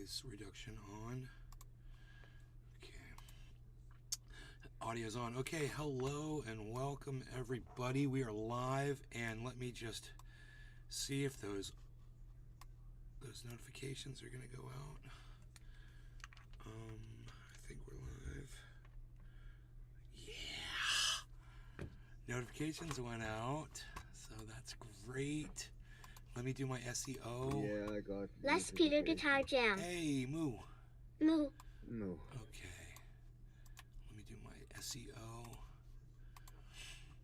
noise reduction on. Okay. Audio's on. Okay, hello and welcome everybody. We are live, and let me just see if those notifications are going to go out. I think we're live. Yeah. Notifications went out, so that's great. Let me do my SEO. Yeah, I got. Let's Peter Guitar Jam. Hey, Moo. Moo. No. Okay. Let me do my SEO.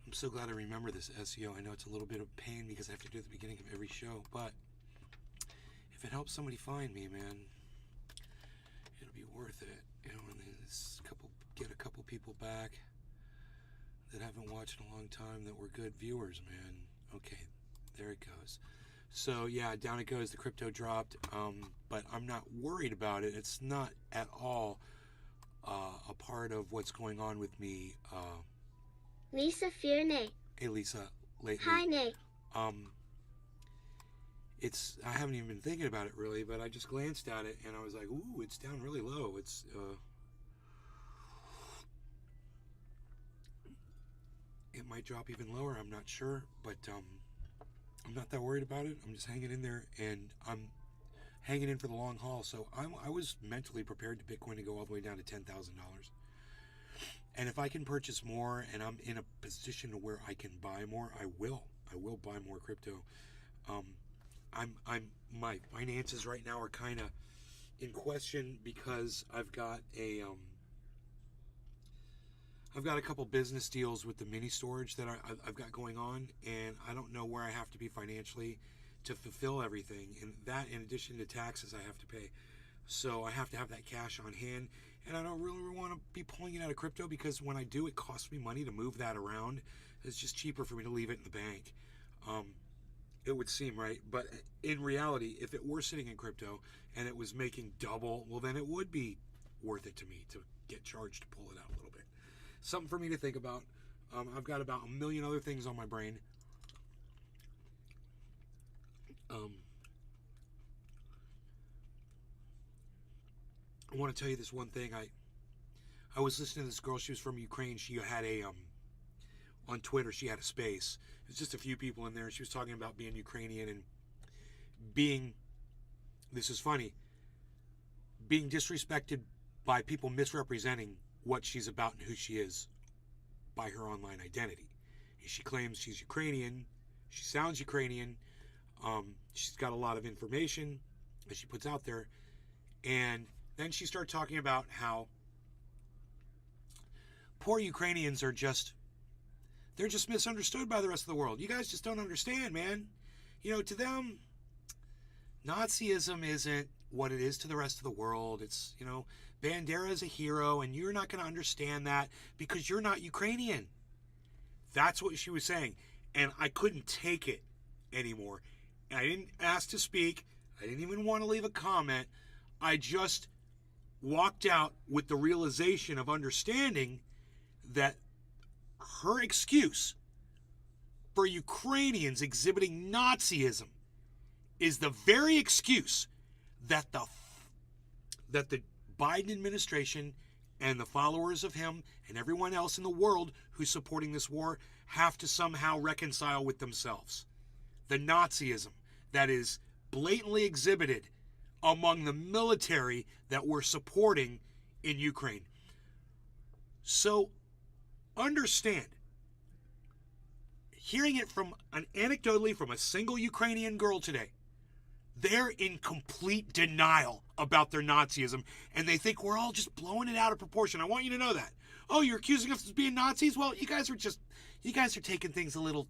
I'm so glad I remember this SEO. I know it's a little bit of pain because I have to do it at the beginning of every show, but if it helps somebody find me, man, it'll be worth it. You know, and get a couple people back that haven't watched in a long time that were good viewers, man. Okay, there it goes. So yeah, down it goes. The crypto dropped, but I'm not worried about it. It's not at all a part of what's going on with me. Lisa Fearney. Hey Lisa, lately. Hi, Nate. I haven't even been thinking about it really, but I just glanced at it and I was like, ooh, it's down really low. It's it might drop even lower. I'm not sure, but I'm not that worried about it. I'm just hanging in there, and I'm hanging in for the long haul. So I was mentally prepared to Bitcoin to go all the way down to $10,000. And if I can purchase more, and I'm in a position where I can buy more, I will. I will buy more crypto. My finances right now are kind of in question because I've got a couple business deals with the mini storage that I've got going on, and I don't know where I have to be financially to fulfill everything. And that, in addition to taxes, I have to pay. So I have to have that cash on hand, and I don't really want to be pulling it out of crypto because when I do, it costs me money to move that around. It's just cheaper for me to leave it in the bank. It would seem, right? But in reality, if it were sitting in crypto and it was making double, well, then it would be worth it to me to get charged to pull it out a little bit. Something for me to think about. I've got about a million other things on my brain. I want to tell you this one thing. I was listening to this girl. She was from Ukraine. She had on Twitter, she had a space. There's just a few people in there. She was talking about being Ukrainian and this is funny, being disrespected by people misrepresenting what she's about and who she is by her online identity. She claims she's Ukrainian. She sounds Ukrainian. She's got a lot of information that she puts out there. And then she started talking about how poor Ukrainians are they're just misunderstood by the rest of the world. You guys just don't understand, man. You know, to them, Nazism isn't what it is to the rest of the world. It's, you know, Bandera is a hero, and you're not going to understand that because you're not Ukrainian. That's what she was saying. And I couldn't take it anymore. And I didn't ask to speak. I didn't even want to leave a comment. I just walked out with the realization of understanding that her excuse for Ukrainians exhibiting Nazism is the very excuse that the Biden administration and the followers of him and everyone else in the world who's supporting this war have to somehow reconcile with themselves. The Nazism that is blatantly exhibited among the military that we're supporting in Ukraine. So understand, hearing it anecdotally from a single Ukrainian girl today, they're in complete denial about their Nazism, and they think we're all just blowing it out of proportion. I want you to know that. Oh, you're accusing us of being Nazis? Well, you guys are taking things a little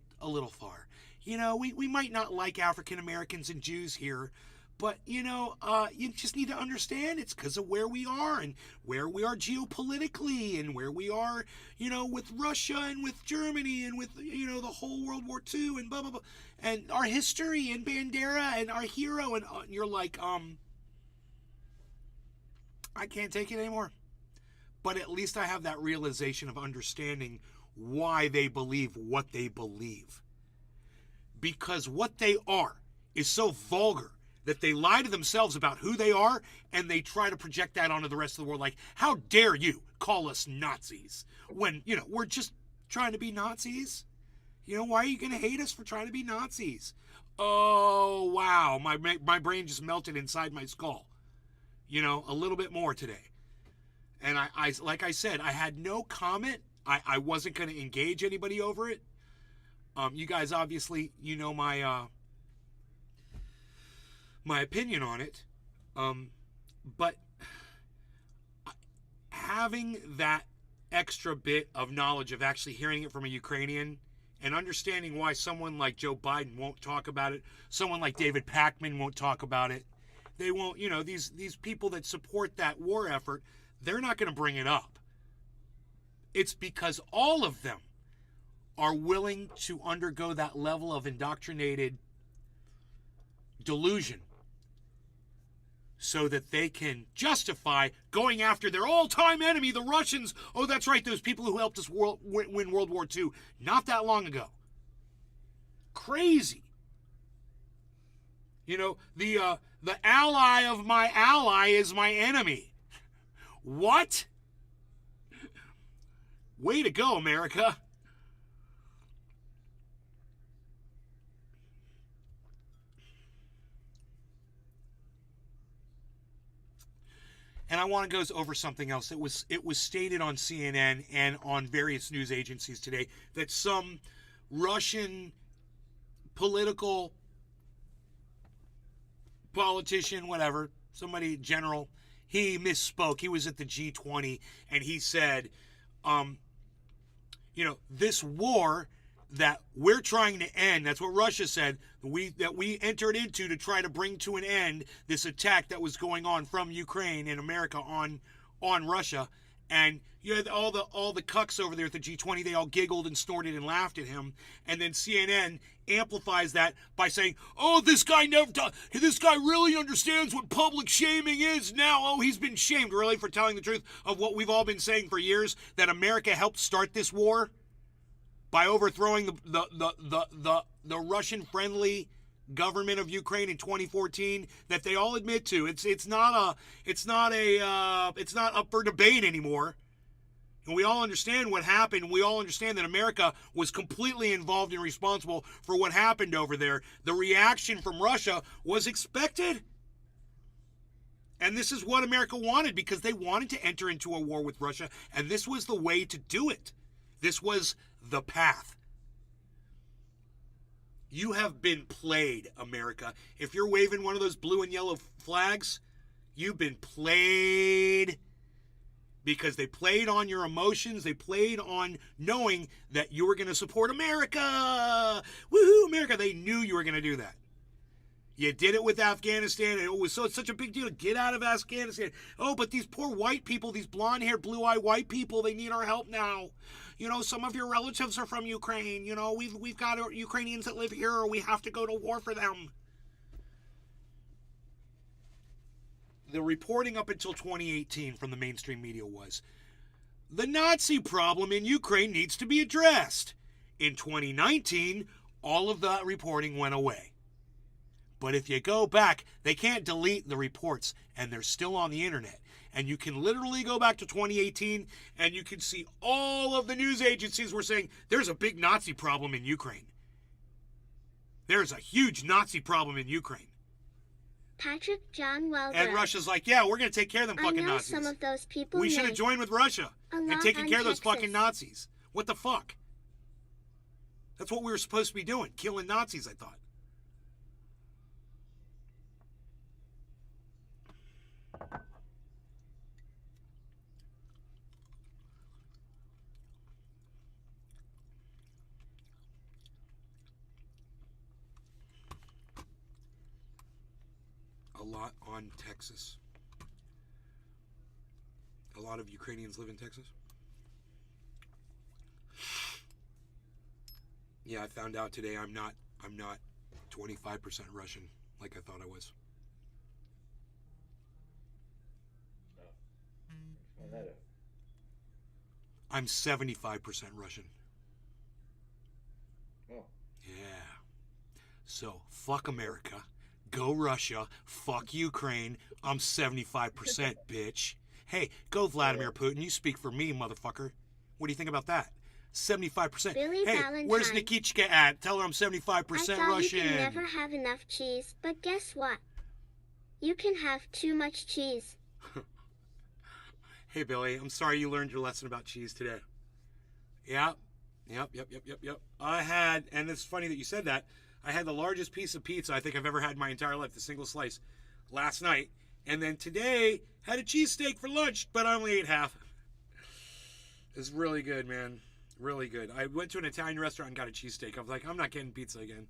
far. You know, we might not like African Americans and Jews here, but, you know, you just need to understand it's because of where we are and where we are geopolitically and where we are, you know, with Russia and with Germany and with, you know, the whole World War II and blah, blah, blah. And our history and Bandera and our hero. And you're like, I can't take it anymore. But at least I have that realization of understanding why they believe what they believe. Because what they are is so vulgar that they lie to themselves about who they are, and they try to project that onto the rest of the world. Like, how dare you call us Nazis when, we're just trying to be Nazis? Why are you going to hate us for trying to be Nazis? Oh, wow. My brain just melted inside my skull. A little bit more today. And I like I said, I had no comment. I wasn't going to engage anybody over it. You guys obviously, my opinion on it. But having that extra bit of knowledge of actually hearing it from a Ukrainian and understanding why someone like Joe Biden won't talk about it, someone like David Pakman won't talk about it. They won't, these people that support that war effort, they're not going to bring it up. It's because all of them are willing to undergo that level of indoctrinated delusion so that they can justify going after their all-time enemy, the Russians. Oh, that's right, those people who helped us win World War II not that long ago. Crazy. The ally of my ally is my enemy. What? Way to go, America. And I want to go over something else. It was stated on CNN and on various news agencies today that some Russian political politician, whatever, somebody general, he misspoke. He was at the G20 and he said, this war that we're trying to end, that's what Russia said, that we entered into to try to bring to an end this attack that was going on from Ukraine and America on Russia. And you had all the cucks over there at the G20, they all giggled and snorted and laughed at him. And then CNN amplifies that by saying, oh, this guy really understands what public shaming is now. Oh, he's been shamed, really, for telling the truth of what we've all been saying for years, that America helped start this war by overthrowing the Russian-friendly government of Ukraine in 2014, that they all admit to. It's not up for debate anymore. And we all understand what happened. We all understand that America was completely involved and responsible for what happened over there. The reaction from Russia was expected. And this is what America wanted, because they wanted to enter into a war with Russia, and this was the way to do it. This was the path. You have been played, America. If you're waving one of those blue and yellow flags, you've been played, because they played on your emotions. They played on knowing that you were going to support America. Woohoo, America. They knew you were going to do that. You did it with Afghanistan, and it was such a big deal to get out of Afghanistan. Oh, but these poor white people, these blonde-haired, blue-eyed white people, they need our help now. Some of your relatives are from Ukraine. We've got Ukrainians that live here. We have to go to war for them. The reporting up until 2018 from the mainstream media was, the Nazi problem in Ukraine needs to be addressed. In 2019, all of that reporting went away. But if you go back, they can't delete the reports, and they're still on the internet. And you can literally go back to 2018, and you can see all of the news agencies were saying, there's a big Nazi problem in Ukraine. There's a huge Nazi problem in Ukraine. Patrick John Welder. And Russia's like, yeah, we're going to take care of them fucking Nazis. Some of those people we should have joined with Russia and taken care of those fucking Nazis. What the fuck? That's what we were supposed to be doing, killing Nazis, I thought. A lot on Texas. A lot of Ukrainians live in Texas. Yeah, I found out today I'm not 25% Russian like I thought I was. I'm 75% Russian. Oh. Yeah. So, fuck America. Go Russia. Fuck Ukraine. I'm 75%, bitch. Hey, go Vladimir Putin. You speak for me, motherfucker. What do you think about that? 75%. Billy Hey, Valentine. where's Nikichka at? Tell her I'm 75% I thought Russian. you can never have enough cheese, but guess what? You can have too much cheese. Hey, Billy, I'm sorry you learned your lesson about cheese today. Yep. I had, and it's funny that you said that, I had the largest piece of pizza I think I've ever had in my entire life, the single slice, last night. And then today, had a cheesesteak for lunch, but I only ate half. It's really good, man. Really good. I went to an Italian restaurant and got a cheesesteak. I was like, I'm not getting pizza again.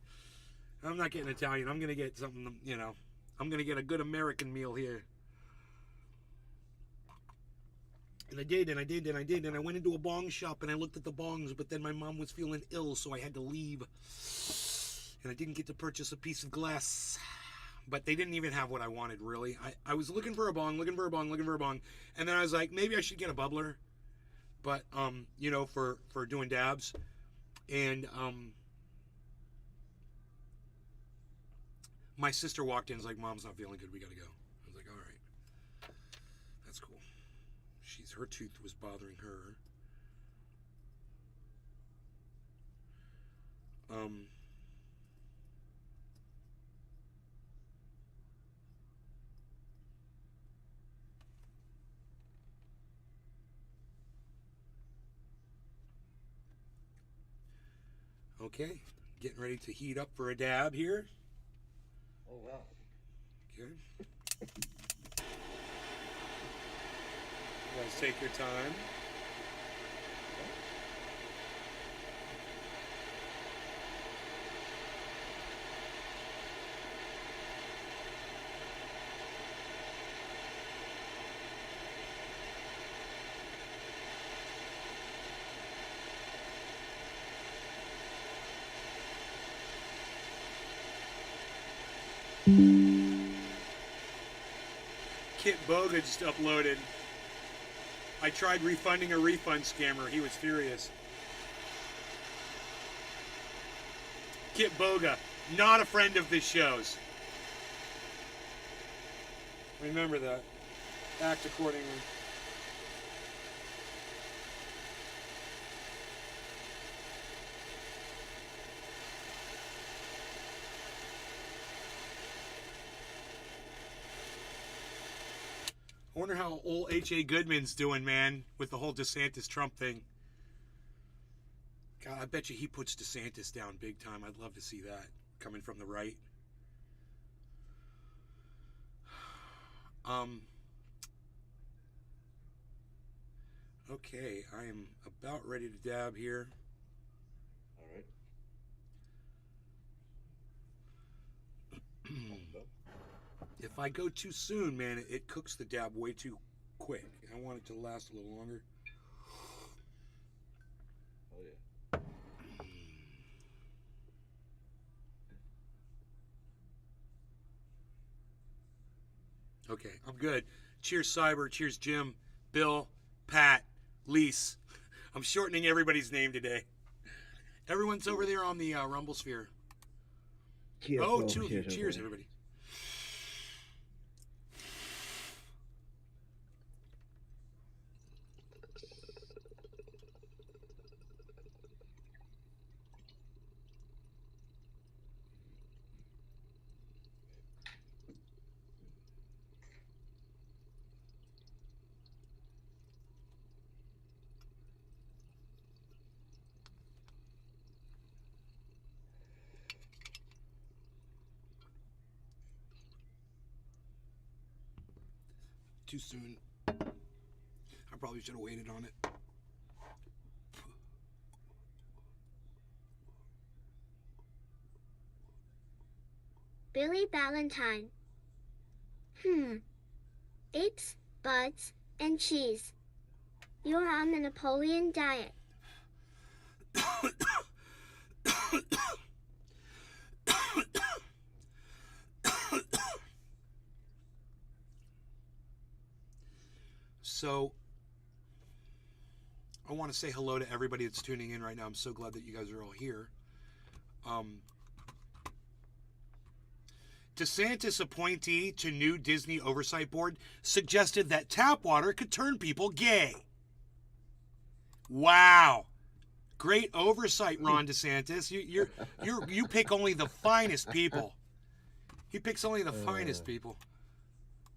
I'm not getting Italian. I'm going to get something, you know, I'm going to get a good American meal here. And I did. And I went into a bong shop and I looked at the bongs, but then my mom was feeling ill, so I had to leave. And I didn't get to purchase a piece of glass. But they didn't even have what I wanted, really. I was looking for a bong. And then I was like, maybe I should get a bubbler. But, you know, for doing dabs. And, my sister walked in and was like, Mom's not feeling good. We got to go. I was like, all right. That's cool. Her tooth was bothering her. Okay, getting ready to heat up for a dab here. Oh, wow. Okay. You guys take your time. Kit Boga just uploaded. I tried refunding a refund scammer. He was furious. Kit Boga, not a friend of this show's. Remember that. Act accordingly. I wonder how old H.A. Goodman's doing, man, with the whole DeSantis-Trump thing. God, I bet you he puts DeSantis down big time. I'd love to see that coming from the right. Okay, I am about ready to dab here. All right. If I go too soon, man, it cooks the dab way too quick. I want it to last a little longer. Oh, yeah. Okay, I'm good. Cheers, Cyber. Cheers, Jim, Bill, Pat, Lise. I'm shortening everybody's name today. Everyone's over there on the Rumble Sphere. Oh, two of you. Cheers, everybody. Too soon. I probably should have waited on it. Billy Valentine. Apes, buds, and cheese. You're on the Napoleon diet. So, I want to say hello to everybody that's tuning in right now. I'm so glad that you guys are all here. DeSantis appointee to new Disney Oversight Board suggested that tap water could turn people gay. Wow. Great oversight, Ron DeSantis. You pick only the finest people. He picks only the finest people.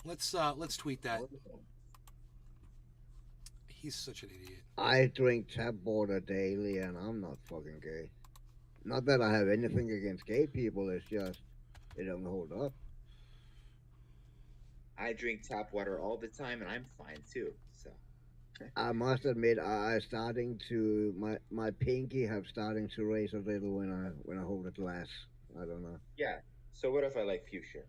Let's tweet that. He's such an idiot. I drink tap water daily, and I'm not fucking gay. Not that I have anything against gay people. It's just it don't hold up. I drink tap water all the time, and I'm fine too. So I must admit, I starting to my pinky have starting to raise a little when I hold a glass. I don't know. yeah. So what if I like fuchsia?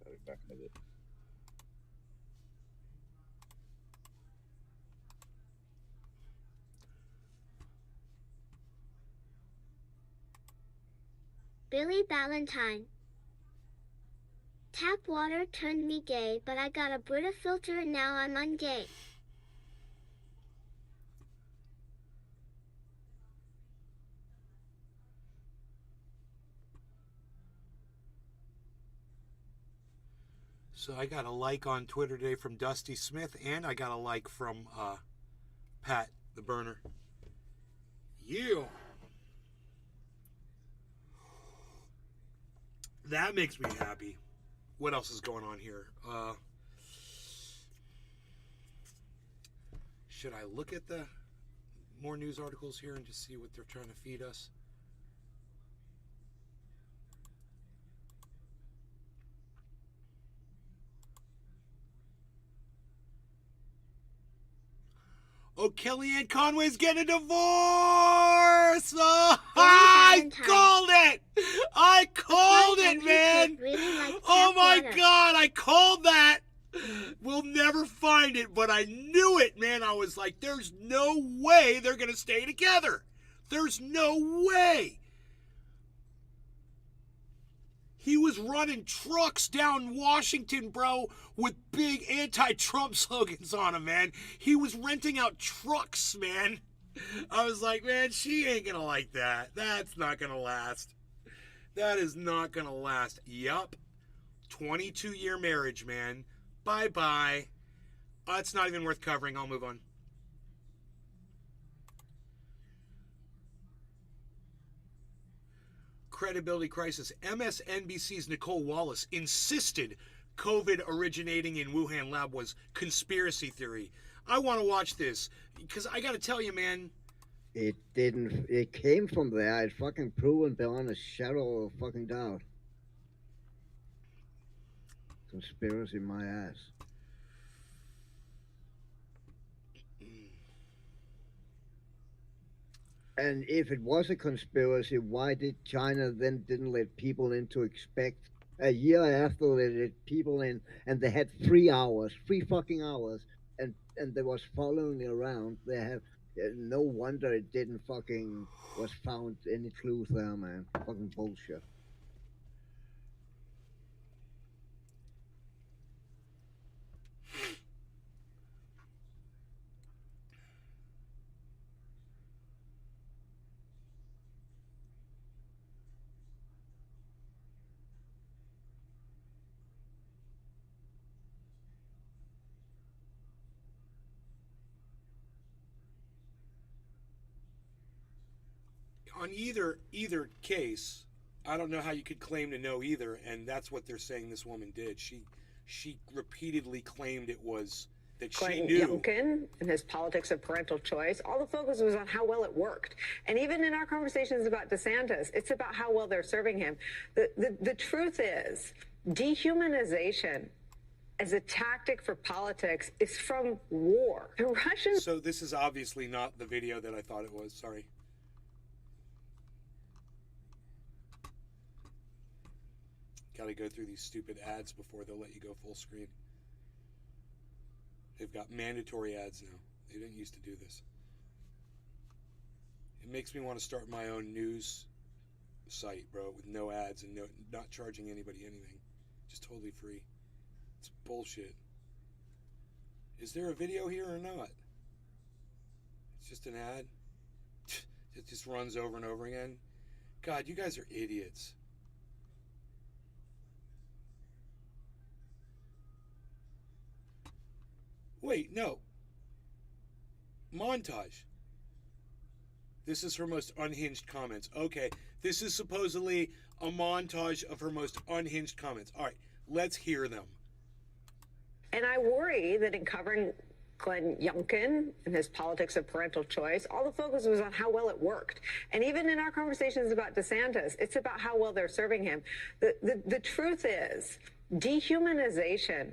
I'll be back in a bit. Billy Valentine. Tap water turned me gay, but I got a Brita filter and now I'm ungay. So I got a like on Twitter today from Dusty Smith, and I got a like from Pat the Burner. You. That makes me happy. What else is going on here? Should I look at the more news articles here and just see what they're trying to feed us? Oh, Kellyanne Conway's getting a divorce! Oh, I called it! I called it, man! Oh my God, I called that! We'll never find it, but I knew it, man. I was like, there's no way they're gonna stay together. There's no way. He was running trucks down Washington, bro, with big anti-Trump slogans on them, man. He was renting out trucks, man. I was like, man, she ain't gonna like that. That's not gonna last. That is not gonna last. Yup. 22-year marriage, man. Bye-bye. It's not even worth covering. I'll move on. Credibility crisis. MSNBC's Nicole Wallace insisted COVID originating in Wuhan lab was conspiracy theory. I want to watch this because I got to tell you, man. It didn't. It came from there. It's fucking proven beyond a shadow of fucking doubt. Conspiracy, my ass. And if it was a conspiracy, why did China then didn't let people in to expect a year after they let people in, and they had 3 hours, 3 fucking hours, and they was following around. They have no wonder it didn't fucking was found any clues there, man. Fucking bullshit. On either case, I don't know how you could claim to know either, and that's what they're saying this woman did. She repeatedly claimed it was that she knew. Youngkin and his politics of parental choice, all the focus was on how well it worked. And even in our conversations about DeSantis, it's about how well they're serving him. The truth is, dehumanization as a tactic for politics is from war. The Russians. So this is obviously not the video that I thought it was. Sorry. Got to go through these stupid ads before they'll let you go full screen. They've got mandatory ads now. They didn't used to do this. It makes me want to start my own news site, bro, with no ads and not charging anybody anything. Just totally free. It's bullshit. Is there a video here or not? Just an ad. It just runs over and over again. God, you guys are idiots. Wait, no. Montage. This is her most unhinged comments. Okay, this is supposedly a montage of her most unhinged comments. All right, let's hear them. And I worry that in covering Glenn Youngkin and his politics of parental choice, all the focus was on how well it worked. And even in our conversations about DeSantis, it's about how well they're serving him. The truth is, dehumanization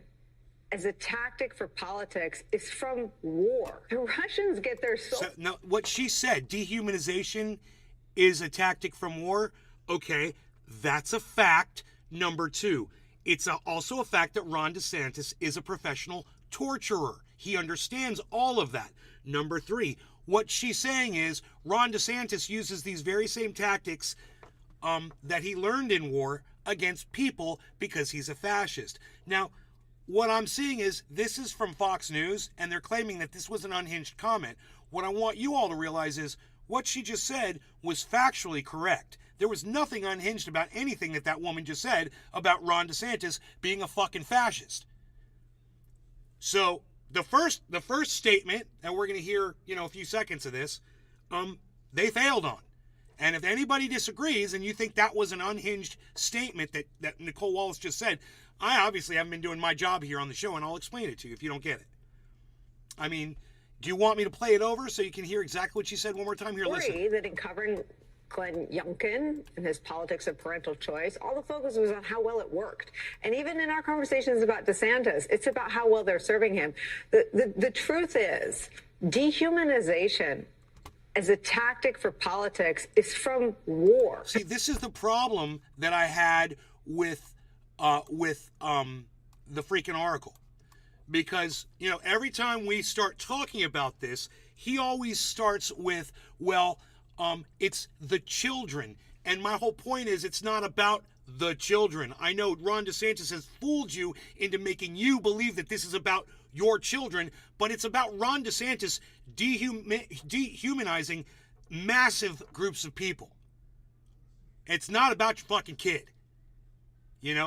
as a tactic for politics is from war. The Russians get their soul. So, now, what she said, dehumanization is a tactic from war. Okay, that's a fact. Number two, it's also a fact that Ron DeSantis is a professional torturer. He understands all of that. Number three, what she's saying is Ron DeSantis uses these very same tactics that he learned in war against people because he's a fascist. Now, what I'm seeing is this is from Fox News, and they're claiming that this was an unhinged comment. What I want you all to realize is what she just said was factually correct. There was nothing unhinged about anything that woman just said about Ron DeSantis being a fucking fascist. So the first statement, and we're going to hear, a few seconds of this, they failed on. And if anybody disagrees and you think that was an unhinged statement that Nicole Wallace just said, I obviously haven't been doing my job here on the show, and I'll explain it to you if you don't get it. I mean, do you want me to play it over so you can hear exactly what she said one more time? Here, listen. I worry that in covering Glenn Youngkin and his politics of parental choice, all the focus was on how well it worked. And even in our conversations about DeSantis, it's about how well they're serving him. The truth is, dehumanization as a tactic for politics is from war. See, this is the problem that I had with the freaking Oracle. Because, every time we start talking about this, he always starts with, it's the children. And my whole point is it's not about the children. I know Ron DeSantis has fooled you into making you believe that this is about your children, but it's about Ron DeSantis dehumanizing massive groups of people. It's not about your fucking kid.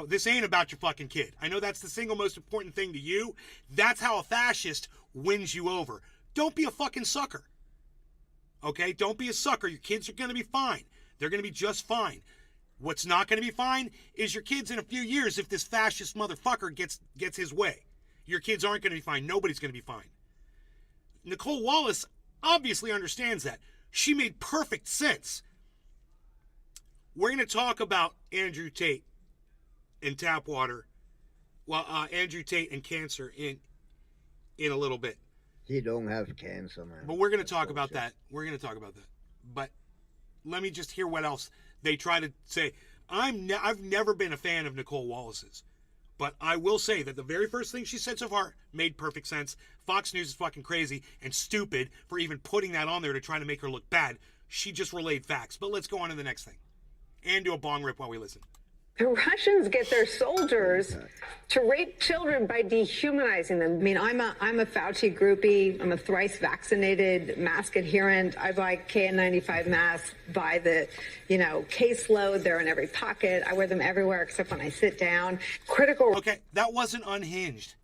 This ain't about your fucking kid. I know that's the single most important thing to you. That's how a fascist wins you over. Don't be a fucking sucker. Okay? Don't be a sucker. Your kids are going to be fine. They're going to be just fine. What's not going to be fine is your kids in a few years if this fascist motherfucker gets his way. Your kids aren't going to be fine. Nobody's going to be fine. Nicole Wallace obviously understands that. She made perfect sense. We're going to talk about Andrew Tate and tap water. Andrew Tate and cancer in a little bit. He don't have cancer, man. But we're going to talk about that. But let me just hear what else they try to say. I've never been a fan of Nicole Wallace's. But I will say that the very first thing she said so far made perfect sense. Fox News is fucking crazy and stupid for even putting that on there to try to make her look bad. She just relayed facts. But let's go on to the next thing. And do a bong rip while we listen. The Russians get their soldiers to rape children by dehumanizing them. I mean, I'm a Fauci groupie. I'm a thrice vaccinated mask adherent. I buy KN95 masks by the, caseload. They're in every pocket. I wear them everywhere except when I sit down. Critical. Okay, that wasn't unhinged.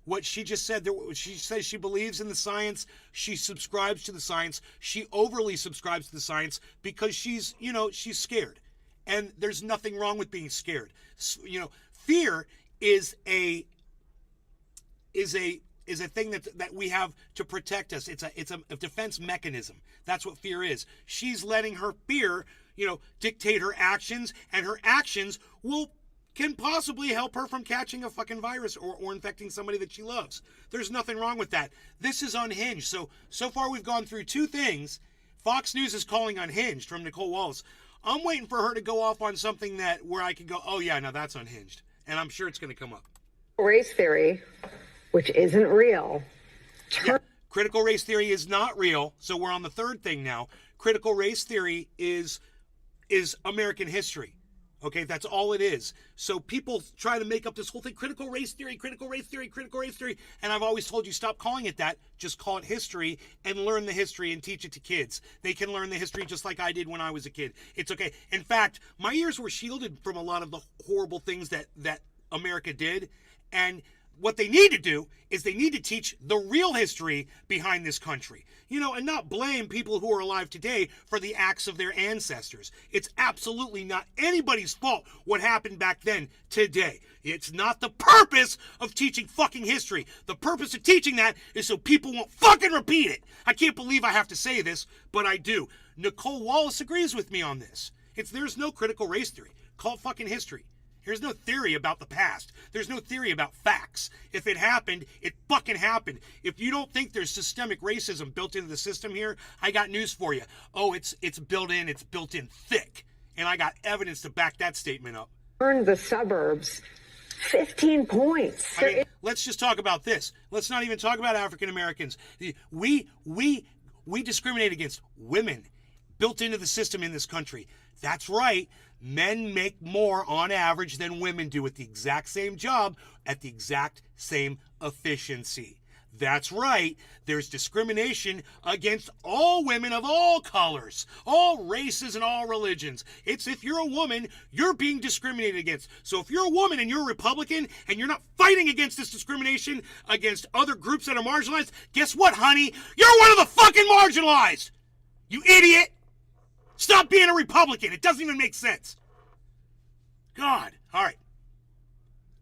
What she just said, she says she believes in the science. She subscribes to the science. She overly subscribes to the science because she's scared. And there's nothing wrong with being scared. Fear is a thing that we have to protect us. It's a defense mechanism. That's what fear is. She's letting her fear, dictate her actions, and her actions can possibly help her from catching a fucking virus or infecting somebody that she loves. There's nothing wrong with that. This is unhinged. So far we've gone through two things. Fox News is calling unhinged from Nicole Wallace. I'm waiting for her to go off on something where I could go, oh yeah, no, that's unhinged. And I'm sure it's going to come up. Race theory, which isn't real. Yeah, critical race theory is not real. So we're on the third thing now. Critical race theory is American history. Okay, that's all it is. So people try to make up this whole thing, critical race theory, critical race theory, critical race theory. And I've always told you, stop calling it that. Just call it history and learn the history and teach it to kids. They can learn the history just like I did when I was a kid. It's okay. In fact, my ears were shielded from a lot of the horrible things that America did. And what they need to do is they need to teach the real history behind this country, and not blame people who are alive today for the acts of their ancestors. It's absolutely not anybody's fault what happened back then today. It's not the purpose of teaching fucking history. The purpose of teaching that is so people won't fucking repeat it. I can't believe I have to say this, but I do. Nicole Wallace agrees with me on this. There's no critical race theory. Call it fucking history. There's no theory about the past. There's no theory about facts. If it happened, it fucking happened. If you don't think there's systemic racism built into the system here, I got news for you. Oh, it's built in thick. And I got evidence to back that statement up. Earned the suburbs 15 points. Let's just talk about this. Let's not even talk about African Americans. We discriminate against women built into the system in this country. That's right. Men make more on average than women do at the exact same job at the exact same efficiency. That's right. There's discrimination against all women of all colors, all races, and all religions. It's if you're a woman, you're being discriminated against. So if you're a woman and you're a Republican and you're not fighting against this discrimination against other groups that are marginalized, guess what, honey? You're one of the fucking marginalized! You idiot! Stop being a Republican. It doesn't even make sense. God. All right.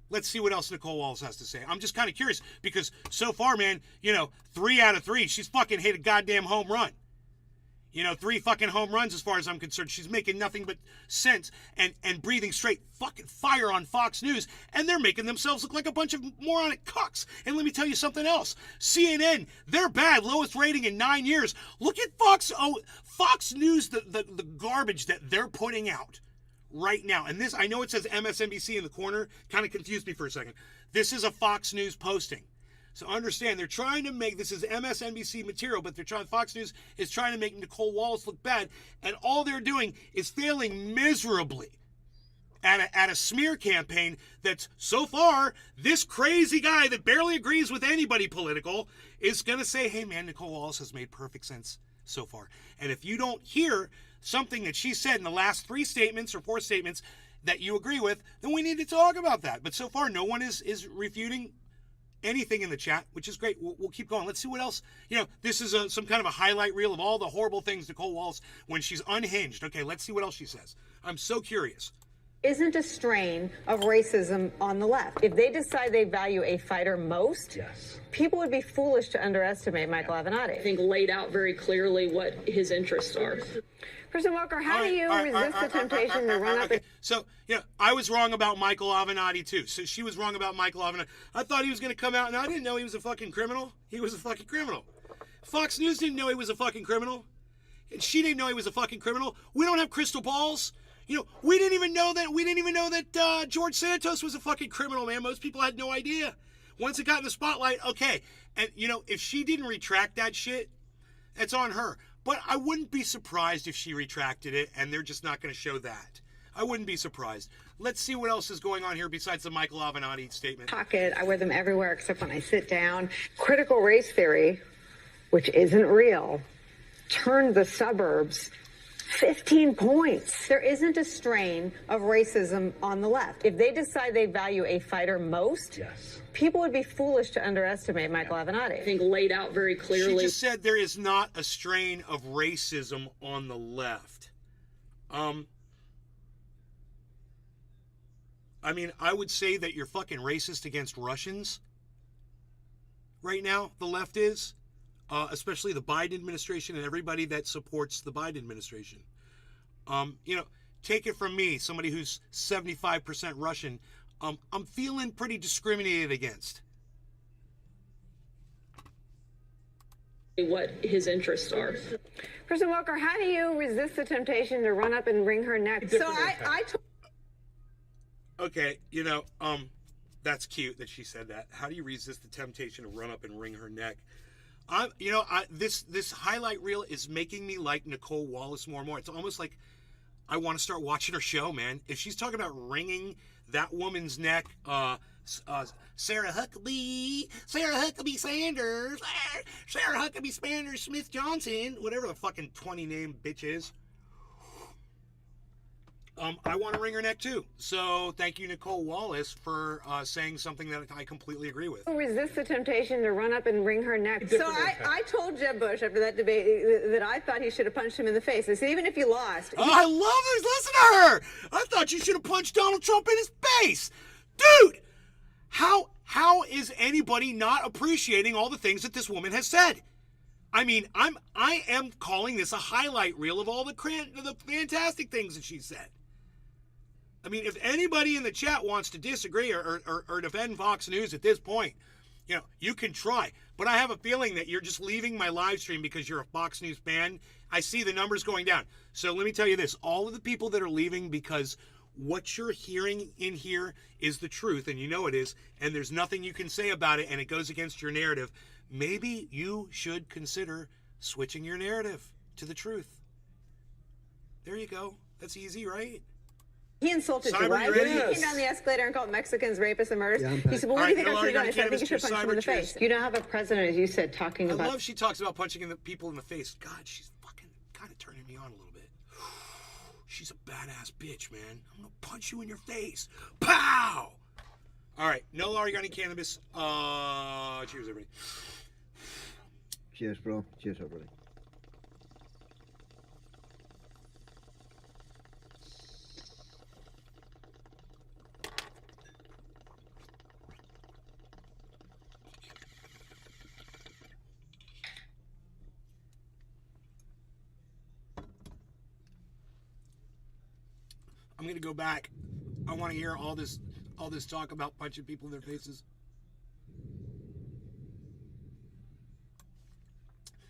Let's see what else Nicole Wallace has to say. I'm just kind of curious because so far, man, 3 out of 3, she's fucking hit a goddamn home run. 3 fucking home runs as far as I'm concerned. She's making nothing but sense and breathing straight fucking fire on Fox News, and they're making themselves look like a bunch of moronic cucks. And let me tell you something else. CNN, they're bad, lowest rating in 9 years. Look at Fox News, the garbage that they're putting out right now. And this, I know it says MSNBC in the corner, kind of confused me for a second. This is a Fox News posting. So understand, they're trying to make, this is MSNBC material, but Fox News is trying to make Nicole Wallace look bad, and all they're doing is failing miserably at a smear campaign that's, so far, this crazy guy that barely agrees with anybody political is going to say, hey man, Nicole Wallace has made perfect sense so far. And if you don't hear something that she said in the last 3 statements or 4 statements that you agree with, then we need to talk about that. But so far, no one is refuting anything in the chat, which is great. We'll keep going. Let's see what else. This is some kind of a highlight reel of all the horrible things Nicole Wallace when she's unhinged. Okay, let's see what else she says. I'm so curious. Isn't a strain of racism on the left. If they decide they value a fighter most, Yes. people would be foolish to underestimate Michael Avenatti. I think laid out very clearly what his interests are. Kristen Walker, how do you resist the temptation to run up and... So, I was wrong about Michael Avenatti, too. So she was wrong about Michael Avenatti. I thought he was going to come out, and I didn't know he was a fucking criminal. He was a fucking criminal. Fox News didn't know he was a fucking criminal. And she didn't know he was a fucking criminal. We don't have crystal balls. We didn't even know that George Santos was a fucking criminal, man. Most people had no idea. Once it got in the spotlight, okay. And, if she didn't retract that shit, that's on her. But I wouldn't be surprised if she retracted it, and they're just not going to show that. I wouldn't be surprised. Let's see what else is going on here besides the Michael Avenatti statement. Pocket. I wear them everywhere except when I sit down. Critical race theory, which isn't real, turned the suburbs 15 points. There isn't a strain of racism on the left. If they decide they value a fighter most, Yes. people would be foolish to underestimate Michael Avenatti. I think laid out very clearly. She just said there is not a strain of racism on the left. I would say that you're fucking racist against Russians right now, the left is. Especially the Biden administration and everybody that supports the Biden administration. Take it from me, somebody who's 75% Russian, I'm feeling pretty discriminated against. What his interests are. Kristen Walker, how do you resist the temptation to run up and wring her neck? So I Okay, that's cute that she said that. How do you resist the temptation to run up and wring her neck? This highlight reel is making me like Nicole Wallace more and more. It's almost like I want to start watching her show, man. If she's talking about wringing that woman's neck, Sarah Huckabee Sanders, Sarah Huckabee Sanders Smith Johnson, whatever the fucking 20 name bitch is. I want to wring her neck too. So thank you, Nicole Wallace, for saying something that I completely agree with. Resist the temptation to run up and wring her neck. So I told Jeb Bush after that debate that I thought he should have punched him in the face. I said, even if you lost. Oh, I love this. Listen to her. I thought you should have punched Donald Trump in his face. Dude, how is anybody not appreciating all the things that this woman has said? I mean, I am calling this a highlight reel of all the fantastic things that she said. I mean, if anybody in the chat wants to disagree or defend Fox News at this point, you know, you can try. But I have a feeling that you're just leaving my live stream because you're a Fox News fan. I see the numbers going down. So let me tell you this. All of the people that are leaving because what you're hearing in here is the truth, and you know it is, and there's nothing you can say about it, and it goes against your narrative, maybe you should consider switching your narrative to the truth. There you go. That's easy, right? He insulted Cyber, you, right? you ready? He came down the escalator and called Mexicans rapists and murderers. Yeah, He said, well, what do you think I All should right, have done? I said, I think you should Cyber, punch him in the cheers. face. You now have a president, as you said, talking I about... love she talks about punching people in the face. God, she's fucking kind of turning me on a little bit. She's a badass bitch, man. I'm gonna punch you in your face. Pow! All right, no organic cannabis. Cheers, everybody. Cheers, bro. Cheers, everybody. I'm gonna go back. I want to hear all this talk about punching people in their faces.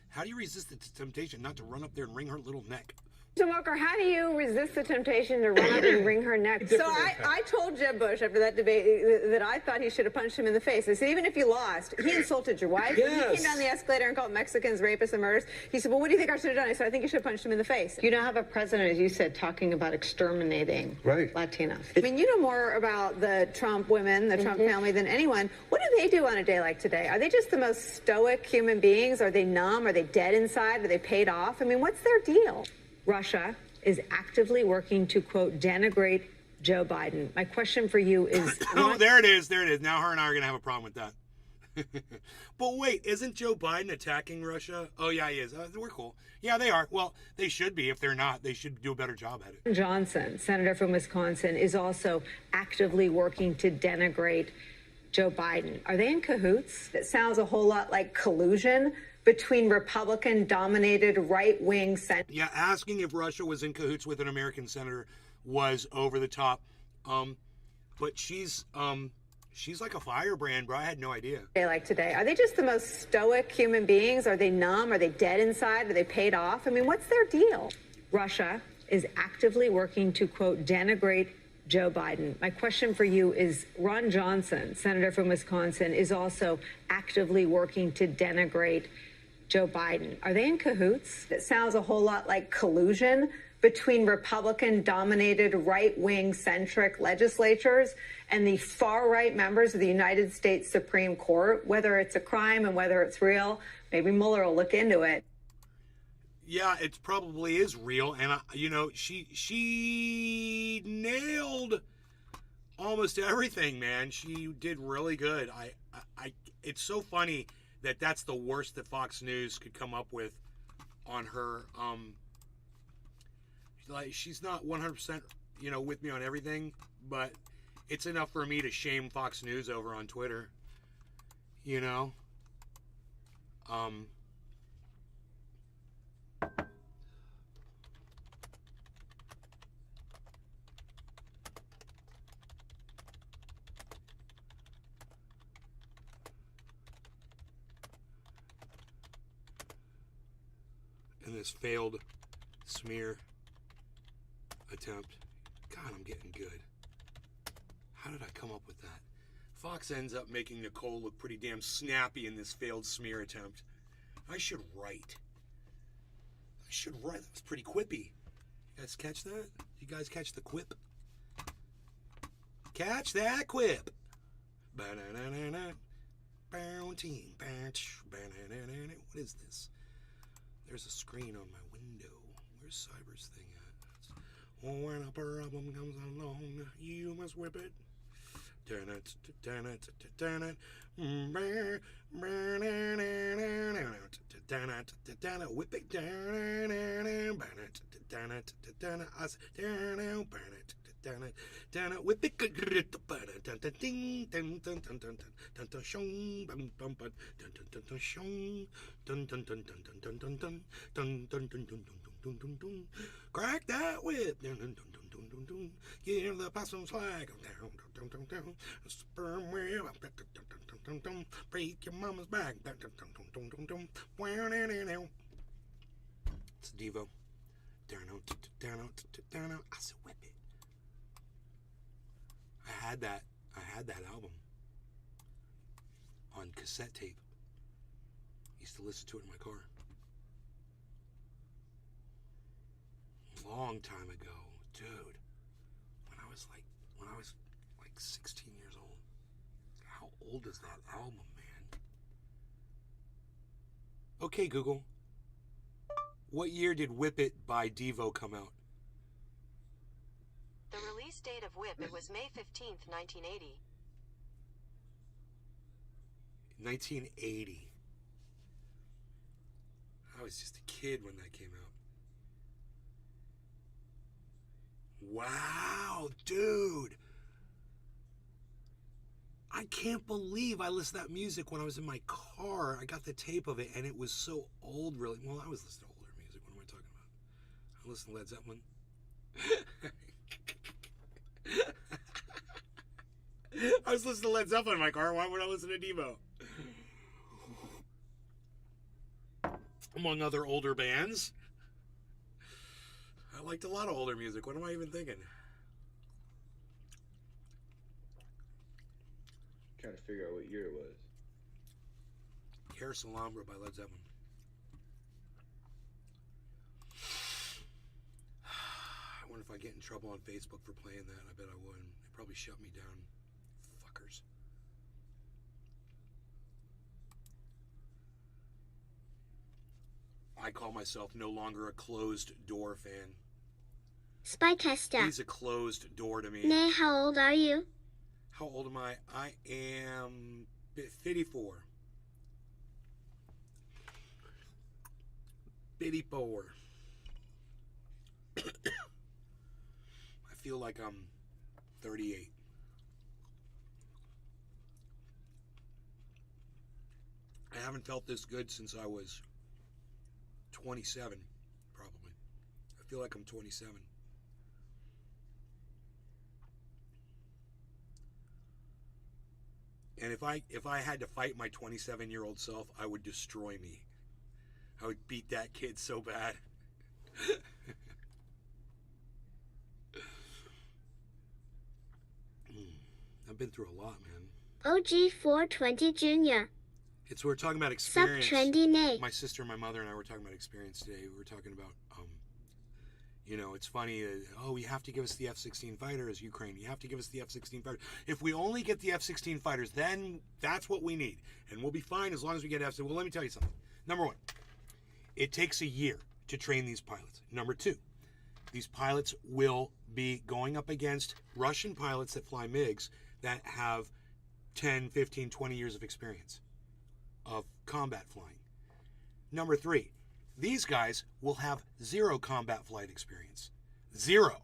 How do you resist the temptation not to run up there and wring her little neck? So, Walker, how do you resist the temptation to run up and wring her neck? So I told Jeb Bush after that debate that I thought he should have punched him in the face. I said, even if you lost, he insulted your wife. Yes. He came down the escalator and called Mexicans rapists and murderers. He said, well, what do you think I should have done? I said, I think you should have punched him in the face. You now have a president, as you said, talking about exterminating Latinos. I mean, you know more about the Trump women, the Trump family than anyone. What do they do on a day like today? Are they just the most stoic human beings? Are they numb? Are they dead inside? Are they paid off? I mean, what's their deal? Russia is actively working to, quote, denigrate Joe Biden. My question for you is... Oh, there it is. There it is. Now her and I are going to have a problem with that. But wait, isn't Joe Biden attacking Russia? Oh, yeah, he is. We're cool. Yeah, they are. Well, they should be. If they're not, they should do a better job at it. Johnson, senator from Wisconsin, is also actively working to denigrate Joe Biden. Are they in cahoots? It sounds a whole lot like collusion between Republican-dominated right-wing senators. Yeah, asking if Russia was in cahoots with an American senator was over the top. But she's like a firebrand, bro. I had no idea. Like today, are they just the most stoic human beings? Are they numb? Are they dead inside? Are they paid off? I mean, what's their deal? Russia is actively working to, quote, denigrate Joe Biden. My question for you is, Ron Johnson, senator from Wisconsin, is also actively working to denigrate Joe Biden. Are they in cahoots? It sounds a whole lot like collusion between Republican-dominated right-wing centric legislatures and the far-right members of the United States Supreme Court, whether it's a crime and whether it's real. Maybe Mueller will look into it. Yeah, it probably is real, and you know, she nailed almost everything, man. She did really good. It's so funny that that's the worst that Fox News could come up with on her. Like, she's not 100%, you know, with me on everything, but it's enough for me to shame Fox News over on Twitter. You know, in this failed smear attempt. God, I'm getting good. How did I come up with that? Fox ends up making Nicole look pretty damn snappy in this failed smear attempt. I should write. That was pretty quippy. guys catch that? You guys catch the quip? Catch that quip. Ba-na-na-na-na. Bounty. What is this? There's a screen on my window. Where's Cyber's thing at? Oh, when a problem comes along, you must whip it. Turn it, turn it, turn it. Whip it down. Burn it. I said, burn it. Down it with the crack that whip. Give the possum's flag. Sperm wheel. Break your mama's back. It's Devo. Down. I said whip it. I had that album on cassette tape. Used to listen to it in my car. Long time ago, dude. When I was like 16 years old. How old is that album, man? Okay, Google. What year did Whip It by Devo come out? The release date of Whip It was May 15th, 1980. 1980. I was just a kid when that came out. Wow, dude. I can't believe I listened to that music when I was in my car. I got the tape of it, and it was so old, really. Well, I was listening to older music. What am I talking about? I listened to Led Zeppelin. I was listening to Led Zeppelin in my car. Why would I listen to Devo? Among other older bands. I liked a lot of older music. What am I even thinking? Trying to figure out what year it was. Care Salambra by Led Zeppelin. I wonder if I get in trouble on Facebook for playing that. I bet I would. They probably shut me down. Fuckers. I call myself no longer a closed door fan. Spy tester. He's a closed door to me. Nay, how old are you? How old am I? I am 54. 54. I feel like I'm 38. I haven't felt this good since I was 27, probably. I feel like I'm 27. And if I had to fight my 27-year-old self, I would destroy me. I would beat that kid so bad. I've been through a lot, man. OG 420 Jr. It's we're talking about Sup experience. trendy Nay. My sister, my mother, and I were talking about experience today. We were talking about, it's funny. You have to give us the F-16 fighters, Ukraine. You have to give us the F-16 fighters. If we only get the F-16 fighters, then that's what we need, and we'll be fine as long as we get F-16. Well, let me tell you something. Number one, it takes a year to train these pilots. Number two, these pilots will be going up against Russian pilots that fly MiGs that have 10, 15, 20 years of experience of combat flying. Number three, these guys will have zero combat flight experience. Zero,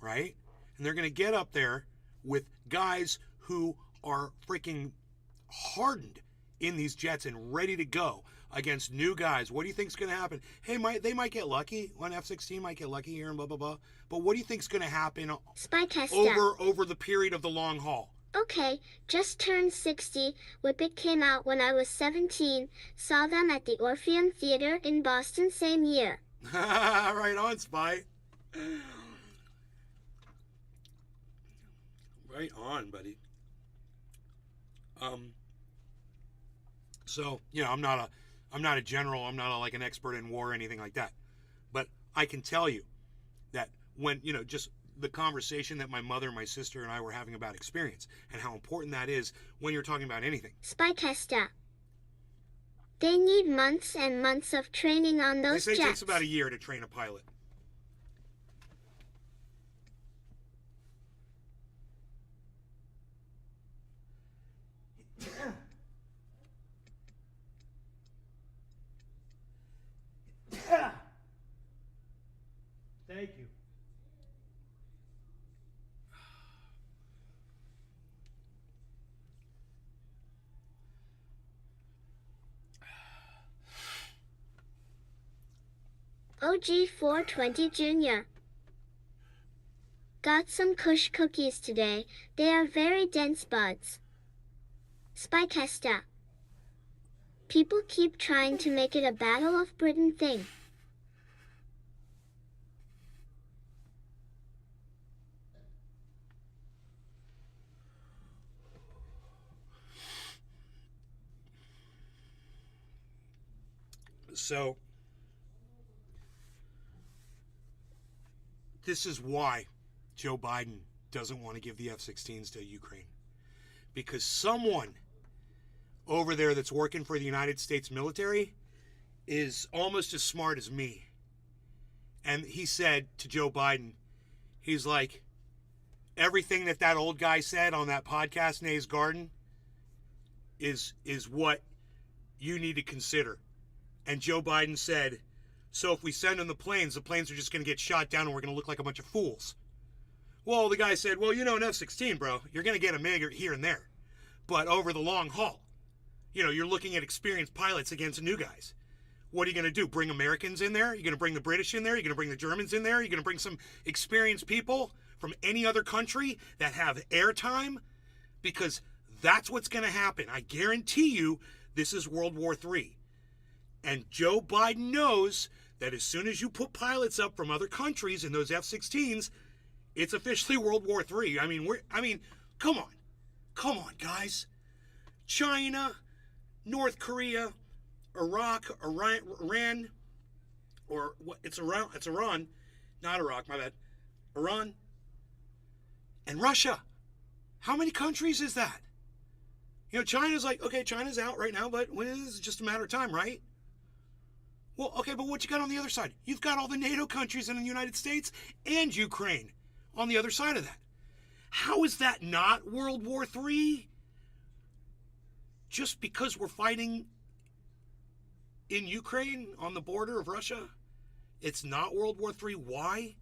right? And they're going to get up there with guys who are freaking hardened in these jets and ready to go against new guys. What do you think's going to happen? Hey, they might get lucky. One F-16 might get lucky here and blah, blah, blah. But what do you think's going to happen Spy tester. over the period of the long haul? Okay, just turned 60. Whip It came out when I was 17. Saw them at the Orpheum Theater in Boston same year. Right on, Spy. Right on, buddy. So, I'm not a general. I'm not like an expert in war or anything like that. But I can tell you That when, just the conversation that my mother, my sister, and I were having about experience and how important that is when you're talking about anything. Spy tester. They need months and months of training on those They say jets. it takes about a year to train a pilot. Thank you. OG420 Jr. Got some Kush cookies today. They are very dense buds. Spy tester. People keep trying to make it a Battle of Britain thing. So, this is why Joe Biden doesn't want to give the F-16s to Ukraine. Because someone over there that's working for the United States military is almost as smart as me. And he said to Joe Biden, he's like, everything that old guy said on that podcast, Nay's Garden, is what you need to consider. And Joe Biden said, so if we send them the planes are just going to get shot down and we're going to look like a bunch of fools. Well, the guy said, well, an F-16, bro, you're going to get a MiG here and there. But over the long haul, you're looking at experienced pilots against new guys. What are you going to do? Bring Americans in there? You're going to bring the British in there? You're going to bring the Germans in there? You're going to bring some experienced people from any other country that have airtime? Because that's what's going to happen. I guarantee you this is World War III. And Joe Biden knows that as soon as you put pilots up from other countries in those F-16s, it's officially World War III. I mean, come on, guys. China, North Korea, Iraq, Iran, or what? It's Iran, not Iraq. My bad. Iran and Russia. How many countries is that? China's like, okay, China's out right now, but it's just a matter of time, right? Well, okay, but what you got on the other side? You've got all the NATO countries in the United States and Ukraine on the other side of that. How is that not World War III? Just because we're fighting in Ukraine on the border of Russia, it's not World War III. Why?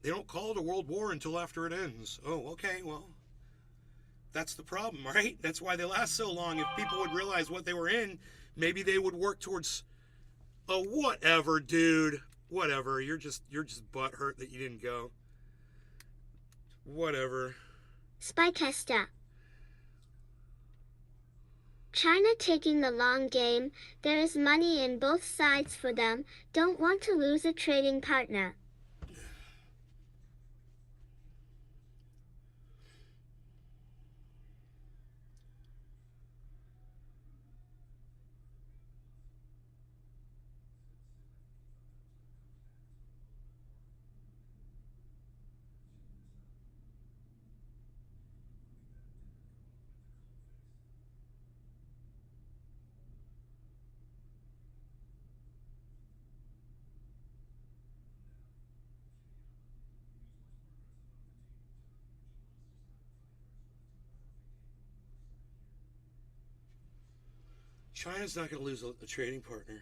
They don't call it a world war until after it ends. Oh, okay, well, that's the problem, right? That's why they last so long. If people would realize what they were in, maybe they would work towards whatever, dude. Whatever. You're just butthurt that you didn't go. Whatever. Spy tester. China taking the long game. There is money in both sides for them. Don't want to lose a trading partner. China's not going to lose a trading partner.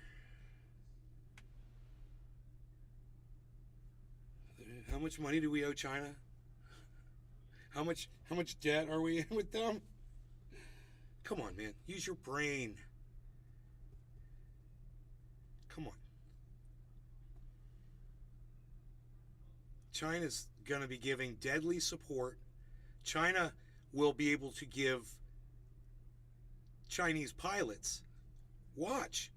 How much money do we owe China? How much debt are we in with them? Come on, man. Use your brain. Come on. China's going to be giving deadly support. China will be able to give Chinese pilots. Watch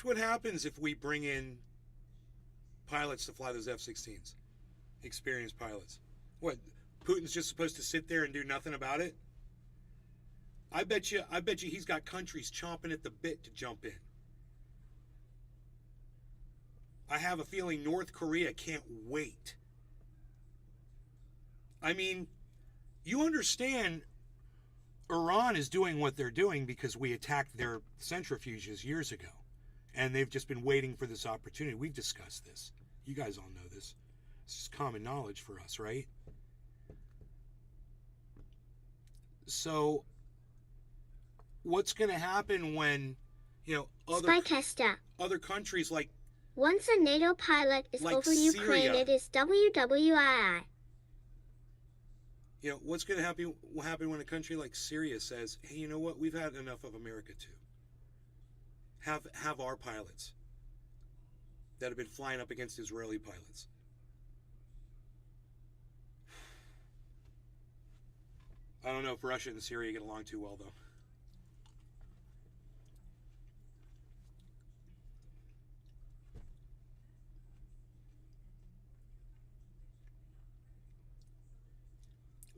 what happens if we bring in pilots to fly those F-16s. Experienced pilots. What? Putin's just supposed to sit there and do nothing about it? I bet you he's got countries chomping at the bit to jump in. I have a feeling North Korea can't wait. I mean, you understand Iran is doing what they're doing because we attacked their centrifuges years ago. And they've just been waiting for this opportunity. We've discussed this. You guys all know this. This is common knowledge for us, right? So, what's going to happen when, Spycaster. other countries like Once a NATO pilot is Like over Ukraine, Syria. it is WWII. What's going to happen when a country like Syria says, hey, you know what? We've had enough of America too. Have our pilots that have been flying up against Israeli pilots. I don't know if Russia and Syria get along too well, though.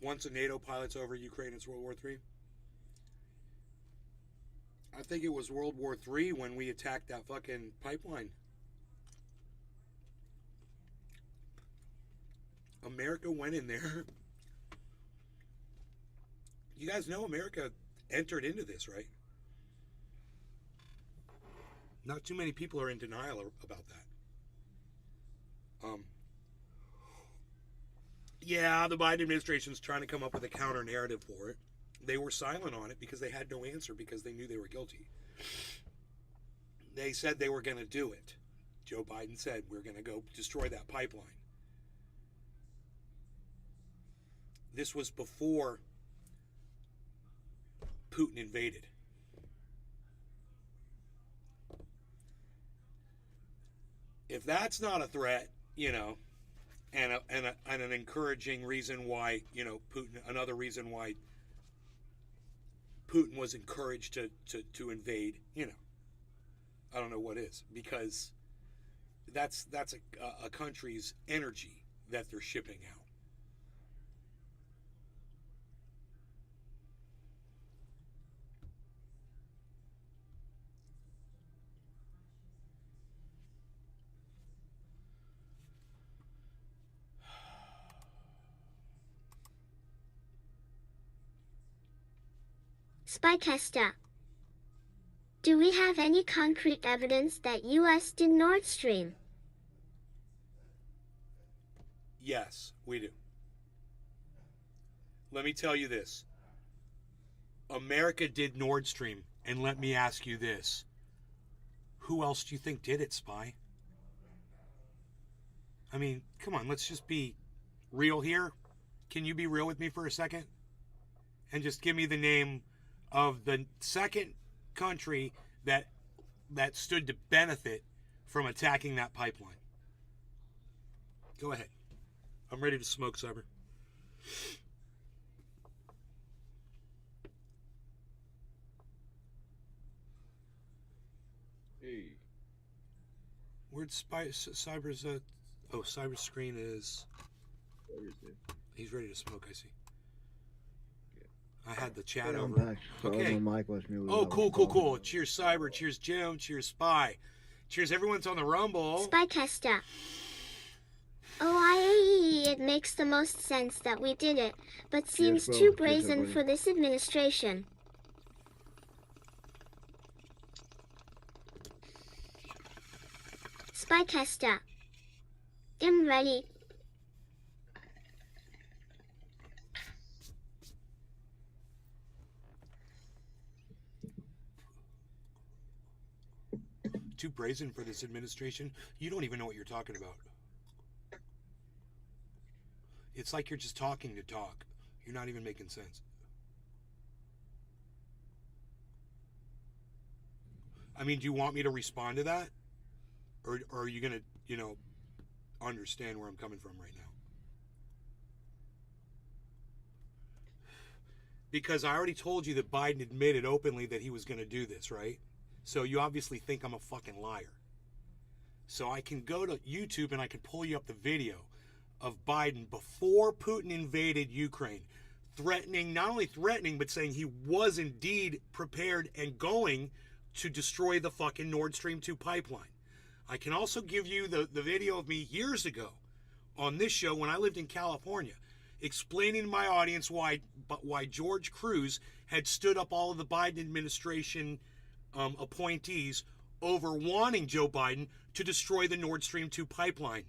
Once a NATO pilot's over Ukraine, it's World War III. I think it was World War III when we attacked that fucking pipeline. America went in there. You guys know America entered into this, right? Not too many people are in denial about that. Yeah, the Biden administration's trying to come up with a counter narrative for it. They were silent on it because they had no answer because they knew they were guilty. They said they were going to do it. Joe Biden said, we're going to go destroy that pipeline. This was before Putin invaded. If that's not a threat, and an encouraging reason why, Putin, another reason why Putin was encouraged to invade, I don't know what is, because that's a country's energy that they're shipping out. Spycaster. Do we have any concrete evidence that US did Nord Stream? Yes, we do. Let me tell you this. America did Nord Stream, and let me ask you this. Who else do you think did it, Spy? I mean, come on, let's just be real here. Can you be real with me for a second? And just give me the name of the second country that stood to benefit from attacking that pipeline. Go ahead. I'm ready to smoke, Cyber. Hey. Where'd Cyber's Cyber's screen is. Where is it? He's ready to smoke, I see. I had the chat I'm over. back. So Okay. my mic was muted. Oh, I was cool. talking. Cheers, Cyber. Cheers, Jim. Cheers, Spy. Cheers, everyone's on the Rumble. Spycaster. OIAE, it makes the most sense that we did it, but seems bro. too Cheers, brazen everybody. for this administration. Spycaster. I'm ready. Too brazen for this administration? You don't even know what you're talking about. It's like you're just talking to talk. You're not even making sense. I mean, do you want me to respond to that? Or are you going to, understand where I'm coming from right now? Because I already told you that Biden admitted openly that he was going to do this, right? So you obviously think I'm a fucking liar. So I can go to YouTube and I can pull you up the video of Biden before Putin invaded Ukraine, not only threatening, but saying he was indeed prepared and going to destroy the fucking Nord Stream 2 pipeline. I can also give you the video of me years ago on this show when I lived in California, explaining to my audience why George Cruz had stood up all of the Biden administration appointees over wanting Joe Biden to destroy the Nord Stream 2 pipeline.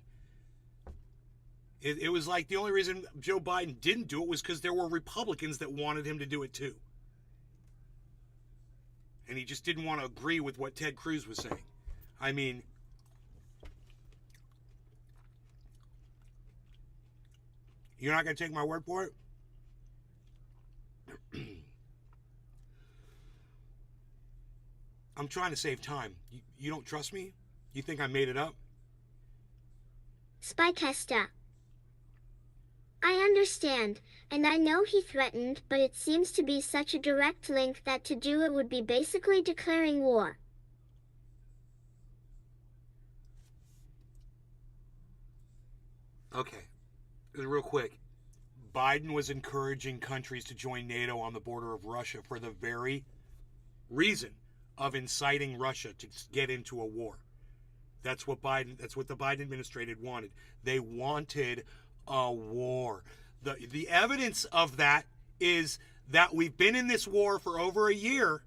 It was like the only reason Joe Biden didn't do it was because there were Republicans that wanted him to do it too. And he just didn't want to agree with what Ted Cruz was saying. I mean, you're not going to take my word for it? I'm trying to save time. You don't trust me? You think I made it up? Spycasta. I understand, and I know he threatened, but it seems to be such a direct link that to do it would be basically declaring war. Okay, real quick. Biden was encouraging countries to join NATO on the border of Russia for the very reason of inciting Russia to get into a war. That's what the Biden administration wanted. They wanted a war. The evidence of that is that we've been in this war for over a year,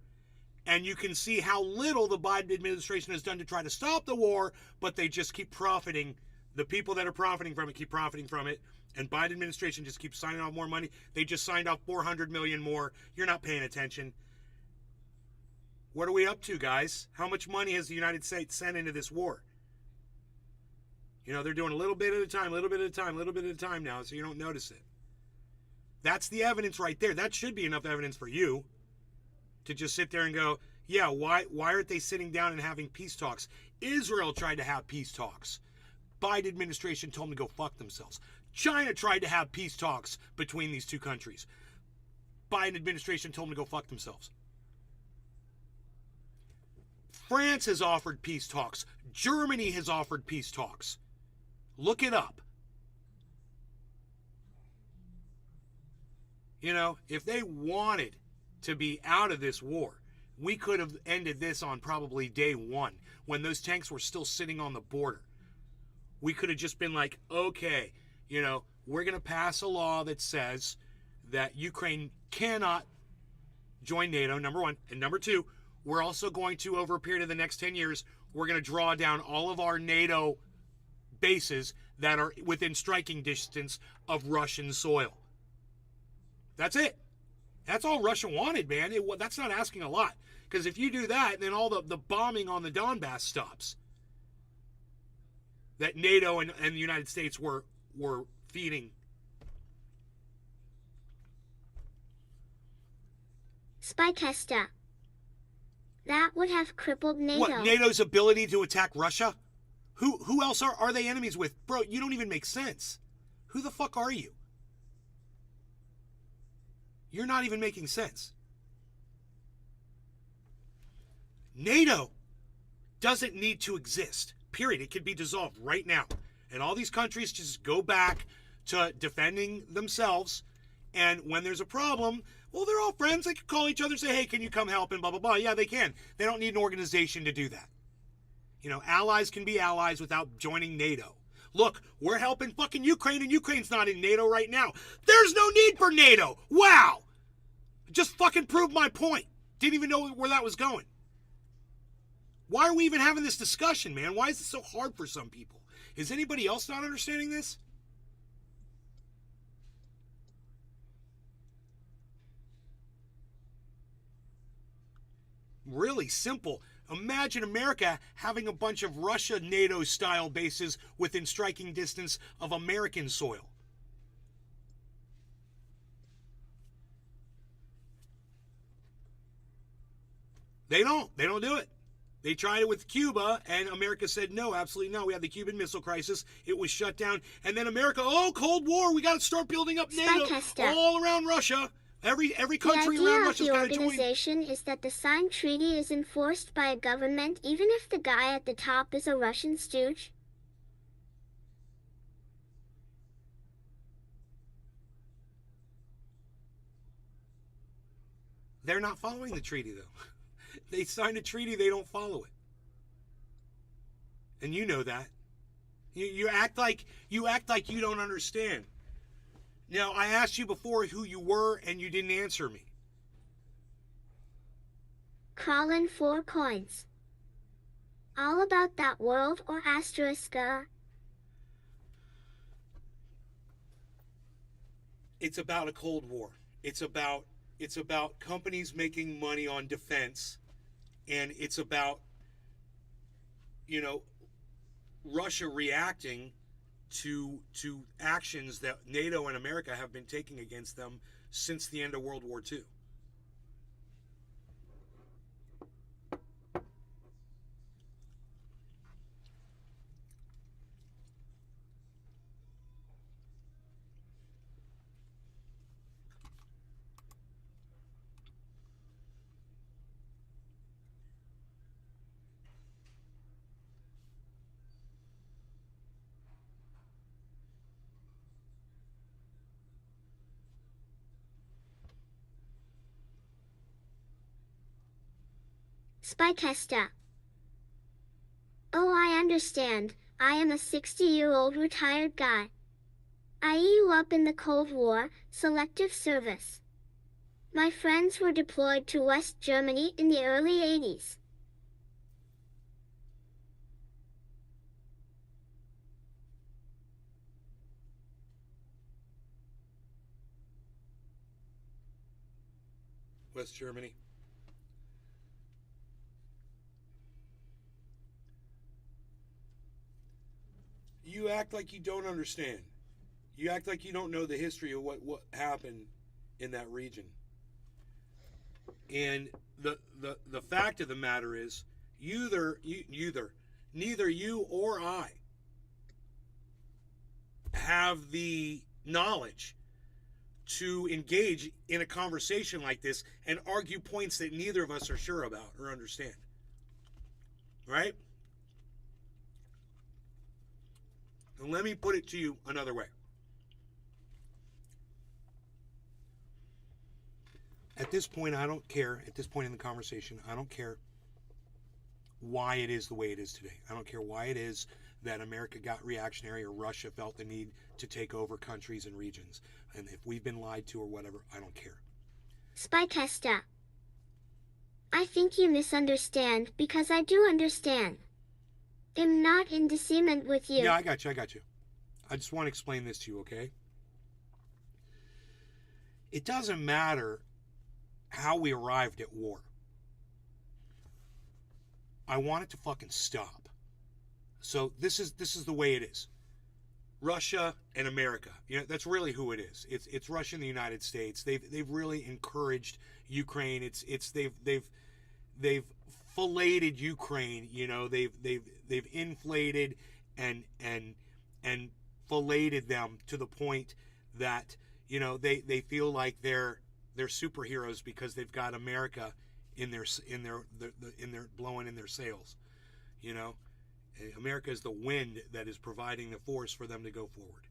and you can see how little the Biden administration has done to try to stop the war, but they just keep profiting. The people that are profiting from it keep profiting from it, and Biden administration just keeps signing off more money. They just signed off $400 million more. You're not paying attention. What are we up to, guys? How much money has the United States sent into this war? You know, they're doing a little bit at a time, a little bit at a time, a little bit at a time now, so you don't notice it. That's the evidence right there. That should be enough evidence for you to just sit there and go, yeah, why aren't they sitting down and having peace talks? Israel tried to have peace talks. Biden administration told them to go fuck themselves. China tried to have peace talks between these two countries. Biden administration told them to go fuck themselves. France has offered peace talks. Germany has offered peace talks. Look it up. You know, if they wanted to be out of this war, we could have ended this on probably day one when those tanks were still sitting on the border. We could have just been like, okay, you know, we're going to pass a law that says that Ukraine cannot join NATO, number one. And number two, we're also going to, over a period of the next 10 years, we're going to draw down all of our NATO bases that are within striking distance of Russian soil. That's it. That's all Russia wanted, man. That's not asking a lot. Because if you do that, then all the bombing on the Donbass stops. That NATO and the United States were feeding. Spycasta. That would have crippled NATO. What, NATO's ability to attack Russia? Who else are they enemies with? Bro, you don't even make sense. Who the fuck are you? You're not even making sense. NATO doesn't need to exist. Period. It could be dissolved right now. And all these countries just go back to defending themselves. And when there's a problem, well, they're all friends. They can call each other and say, hey, can you come help? And blah, blah, blah. Yeah, they can. They don't need an organization to do that. You know, allies can be allies without joining NATO. Look, we're helping fucking Ukraine, and Ukraine's not in NATO right now. There's no need for NATO. Wow. Just fucking proved my point. Didn't even know where that was going. Why are we even having this discussion, man? Why is it so hard for some people? Is anybody else not understanding this? Really simple. Imagine America having a bunch of Russia NATO-style bases within striking distance of American soil. They don't do it. They tried it with Cuba, and America said no, absolutely no. We had the Cuban Missile Crisis. It was shut down. And then America, Cold War, we got to start building up NATO all around Russia. Every country around Russia's got to join. The idea of the organization is that the signed treaty is enforced by a government, even if the guy at the top is a Russian stooge. They're not following the treaty, though. They signed a treaty, they don't follow it. And you know that. You act like you don't understand. Now, I asked you before who you were, and you didn't answer me. Crawlin' 4 coins. All about that world or asterisk. It's about a Cold War. It's about companies making money on defense, and it's about, you know, Russia reacting to actions that NATO and America have been taking against them since the end of World War II. Spycasta. Oh, I understand. I am a 60-year-old retired guy. I grew up in the Cold War, selective service. My friends were deployed to West Germany in the early 80s. West Germany. You act like you don't understand. You act like you don't know the history of what happened in that region. And the fact of the matter is, neither you or I have the knowledge to engage in a conversation like this and argue points that neither of us are sure about or understand. Right? And let me put it to you another way. At this point, I don't care. At this point in the conversation, I don't care why it is the way it is today. I don't care why it is that America got reactionary or Russia felt the need to take over countries and regions. And if we've been lied to or whatever, I don't care. Spycasta. I think you misunderstand because I do understand. I'm not in disagreement with you. Yeah, I got you. I just want to explain this to you, okay? It doesn't matter how we arrived at war. I want it to fucking stop. So this is the way it is. Russia and America. You know, that's really who it is. It's Russia and the United States. They've really encouraged Ukraine. They've filleted Ukraine. You know, they've inflated and filleted them to the point that, you know, they feel like they're superheroes because they've got America in their blowing in their sails. You know, America is the wind that is providing the force for them to go forward.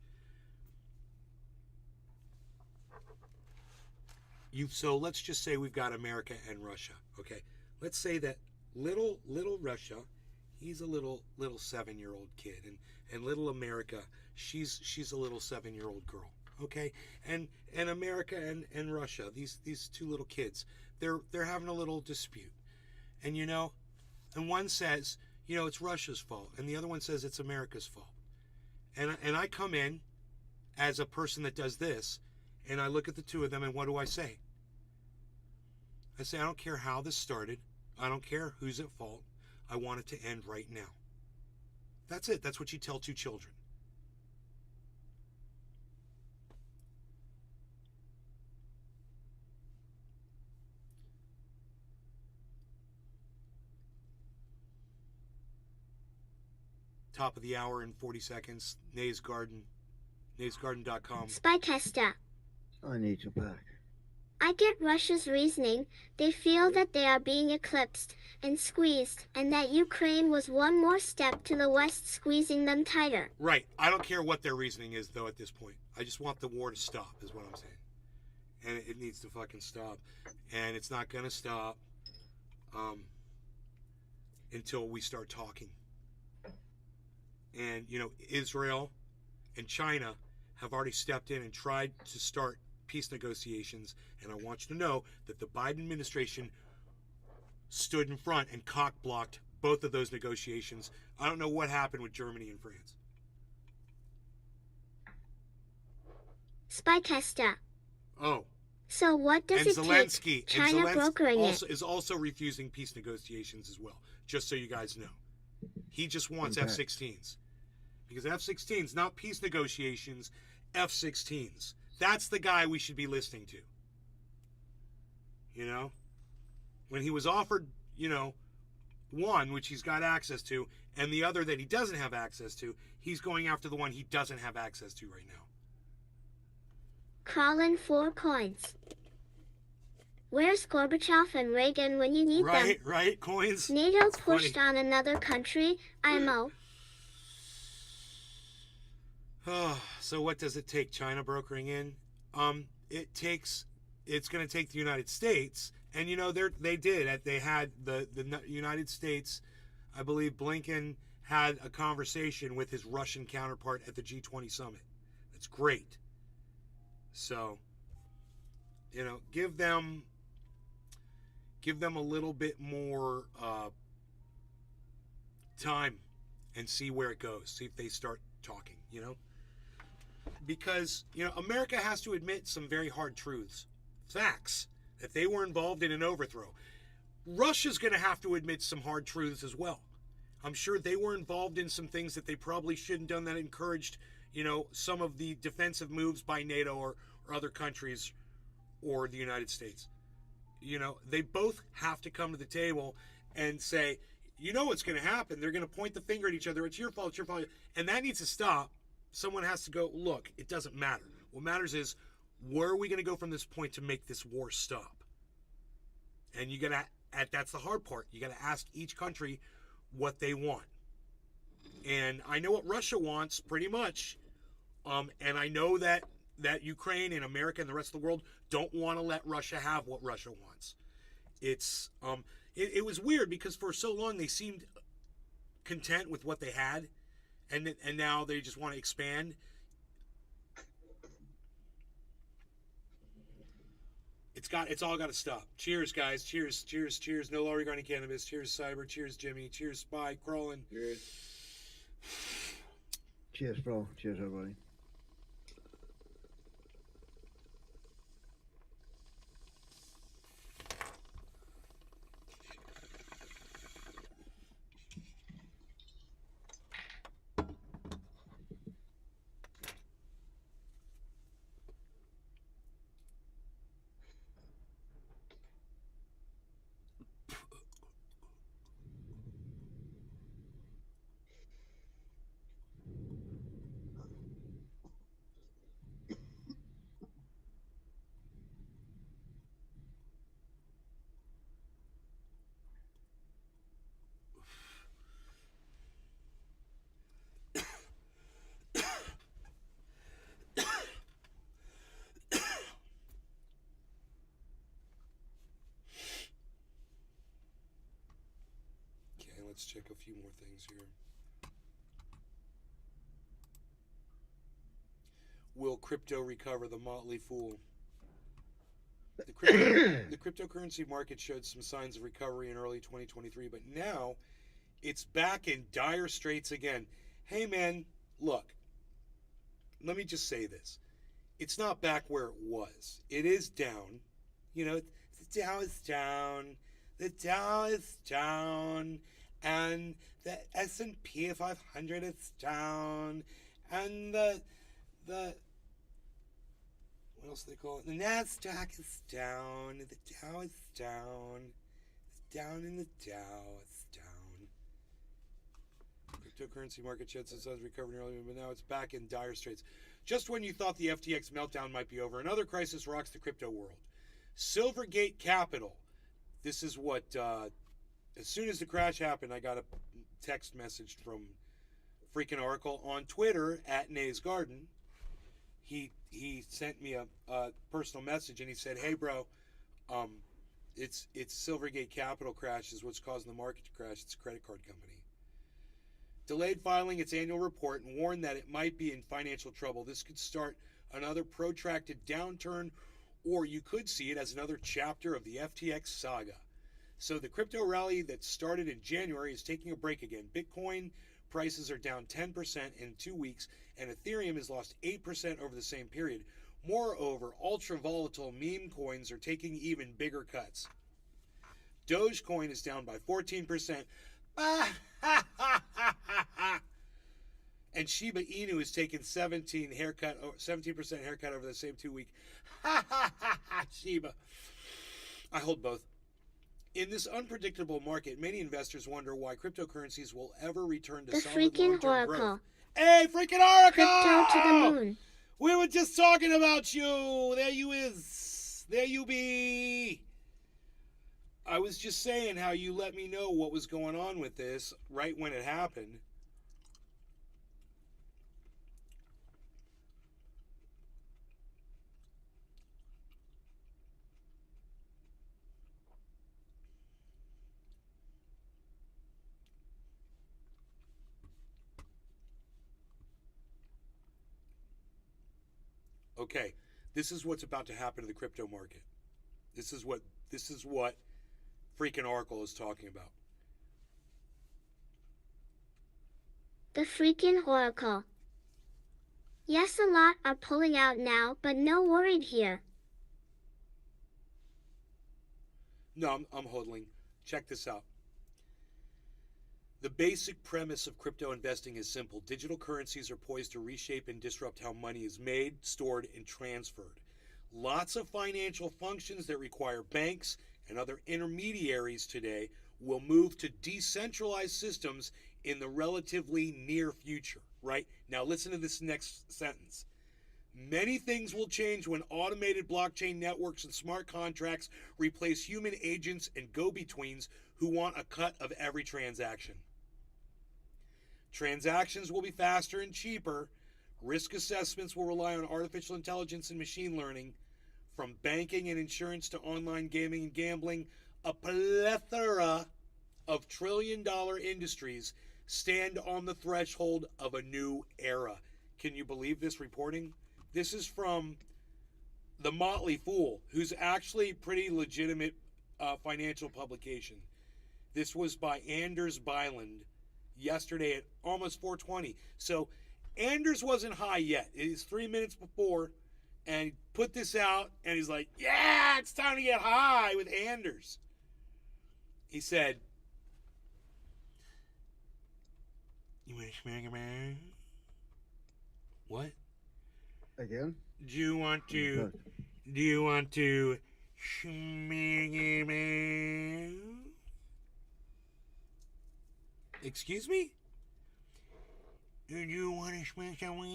So let's just say we've got America and Russia. Okay, let's say that little Russia, he's a little 7-year-old kid, and little America, she's a little 7-year-old girl. Okay, and America and Russia, these two little kids, they're having a little dispute, and you know, and one says, you know, it's Russia's fault, and the other one says it's America's fault, and I come in as a person that does this, and I look at the two of them, and what do I say? I say, I don't care how this started, I don't care who's at fault, I want it to end right now. That's it. That's what you tell two children. Top of the hour in 40 seconds. Nays Garden. NaysGarden.com. Spycasta. I need you back. I get Russia's reasoning. They feel that they are being eclipsed and squeezed, and that Ukraine was one more step to the West squeezing them tighter. Right. I don't care what their reasoning is, though, at this point. I just want the war to stop, is what I'm saying. And it needs to fucking stop. And it's not going to stop until we start talking. And, Israel and China have already stepped in and tried to start peace negotiations. And I want you to know that the Biden administration stood in front and cock-blocked both of those negotiations. I don't know what happened with Germany and France. Spy tester. Oh. So what does And it Zelensky, take? China brokering also, it. is also refusing peace negotiations as well, just so you guys know. He just wants Okay. F-16s. Because F-16s, not peace negotiations, F-16s. That's the guy we should be listening to. When he was offered, one, which he's got access to, and the other that he doesn't have access to, he's going after the one he doesn't have access to right now. Crawling 4 coins. Where's Gorbachev and Reagan when you need them? Right, coins. NATO It's pushed funny. on another country, IMO. So what does it take? China brokering in? It's going to take the United States, and they did. They had the United States. I believe Blinken had a conversation with his Russian counterpart at the G20 summit. That's great. So, give them a little bit more time and see where it goes. See if they start talking. Because America has to admit some very hard truths, facts, that they were involved in an overthrow. Russia's going to have to admit some hard truths as well. I'm sure they were involved in some things that they probably shouldn't have done that encouraged, some of the defensive moves by NATO or other countries or the United States. They both have to come to the table and say, what's going to happen. They're going to point the finger at each other. It's your fault, it's your fault. And that needs to stop. Someone has to go, look, it doesn't matter. What matters is, where are we going to go from this point to make this war stop? And that's the hard part. You got to ask each country what they want. And I know what Russia wants pretty much. And I know that Ukraine and America and the rest of the world don't want to let Russia have what Russia wants. It was weird because for so long they seemed content with what they had, and now they just want to expand. It's all got to stop. Cheers, guys. Cheers, cheers, cheers. No law regarding cannabis. Cheers, Cyber. Cheers, Jimmy. Cheers, Spy. Crawling. Cheers. Cheers, bro. Cheers, everybody. Let's check a few more things here. Will crypto recover? The motley fool. The cryptocurrency market showed some signs of recovery in early 2023, but now it's back in dire straits again. Hey man, look, let me just say this. It's not back where it was. It is down. The Dow is down. The Dow is down. And the S&P 500 is down, and the what else do they call it? The Nasdaq is down. The Dow is down. It's down in the Dow. It's down. Cryptocurrency market showed some signs of recovery earlier, but now it's back in dire straits. Just when you thought the FTX meltdown might be over, another crisis rocks the crypto world. Silvergate Capital. This is what. As soon as the crash happened, I got a text message from freaking Oracle on Twitter at Nay's Garden. He sent me a personal message and he said, "Hey, bro, it's Silvergate Capital crash is what's causing the market to crash. It's a credit card company." delayed filing its annual report and warned that it might be in financial trouble. This could start another protracted downturn, or you could see it as another chapter of the FTX saga. So the crypto rally that started in January is taking a break again. Bitcoin prices are down 10% in 2 weeks, and Ethereum has lost 8% over the same period. Moreover, ultra volatile meme coins are taking even bigger cuts. Dogecoin is down by 14%. And Shiba Inu has taken 17% haircut over the same 2 week. Shiba. I hold both. In this unpredictable market, many investors wonder why cryptocurrencies will ever return to The solid freaking long-term oracle. growth. Hey, freaking oracle! Crypto to the moon. We were just talking about you. There you is. There you be. I was just saying how you let me know what was going on with this right when it happened. Okay, this is what's about to happen to the crypto market. This is what freaking Oracle is talking about. The freaking oracle. Yes, a lot are pulling out now, but no worried here. No, I'm hodling. Check this out. The basic premise of crypto investing is simple. Digital currencies are poised to reshape and disrupt how money is made, stored, and transferred. Lots of financial functions that require banks and other intermediaries today will move to decentralized systems in the relatively near future, right? Now listen to this next sentence. Many things will change when automated blockchain networks and smart contracts replace human agents and go-betweens who want a cut of every transaction. Transactions will be faster and cheaper. Risk assessments will rely on artificial intelligence and machine learning. From banking and insurance to online gaming and gambling, a plethora of trillion-dollar industries stand on the threshold of a new era. Can you believe this reporting? This is from The Motley Fool, who's actually a pretty legitimate financial publication. This was by Anders Byland yesterday at almost 4:20. So Anders wasn't high yet. It is 3 minutes before, and he put this out, and he's like, yeah, it's time to get high with Anders. He said, you want to smack him out? What? Again? Do you want to smack him out? Excuse me? Do you want to smack him out?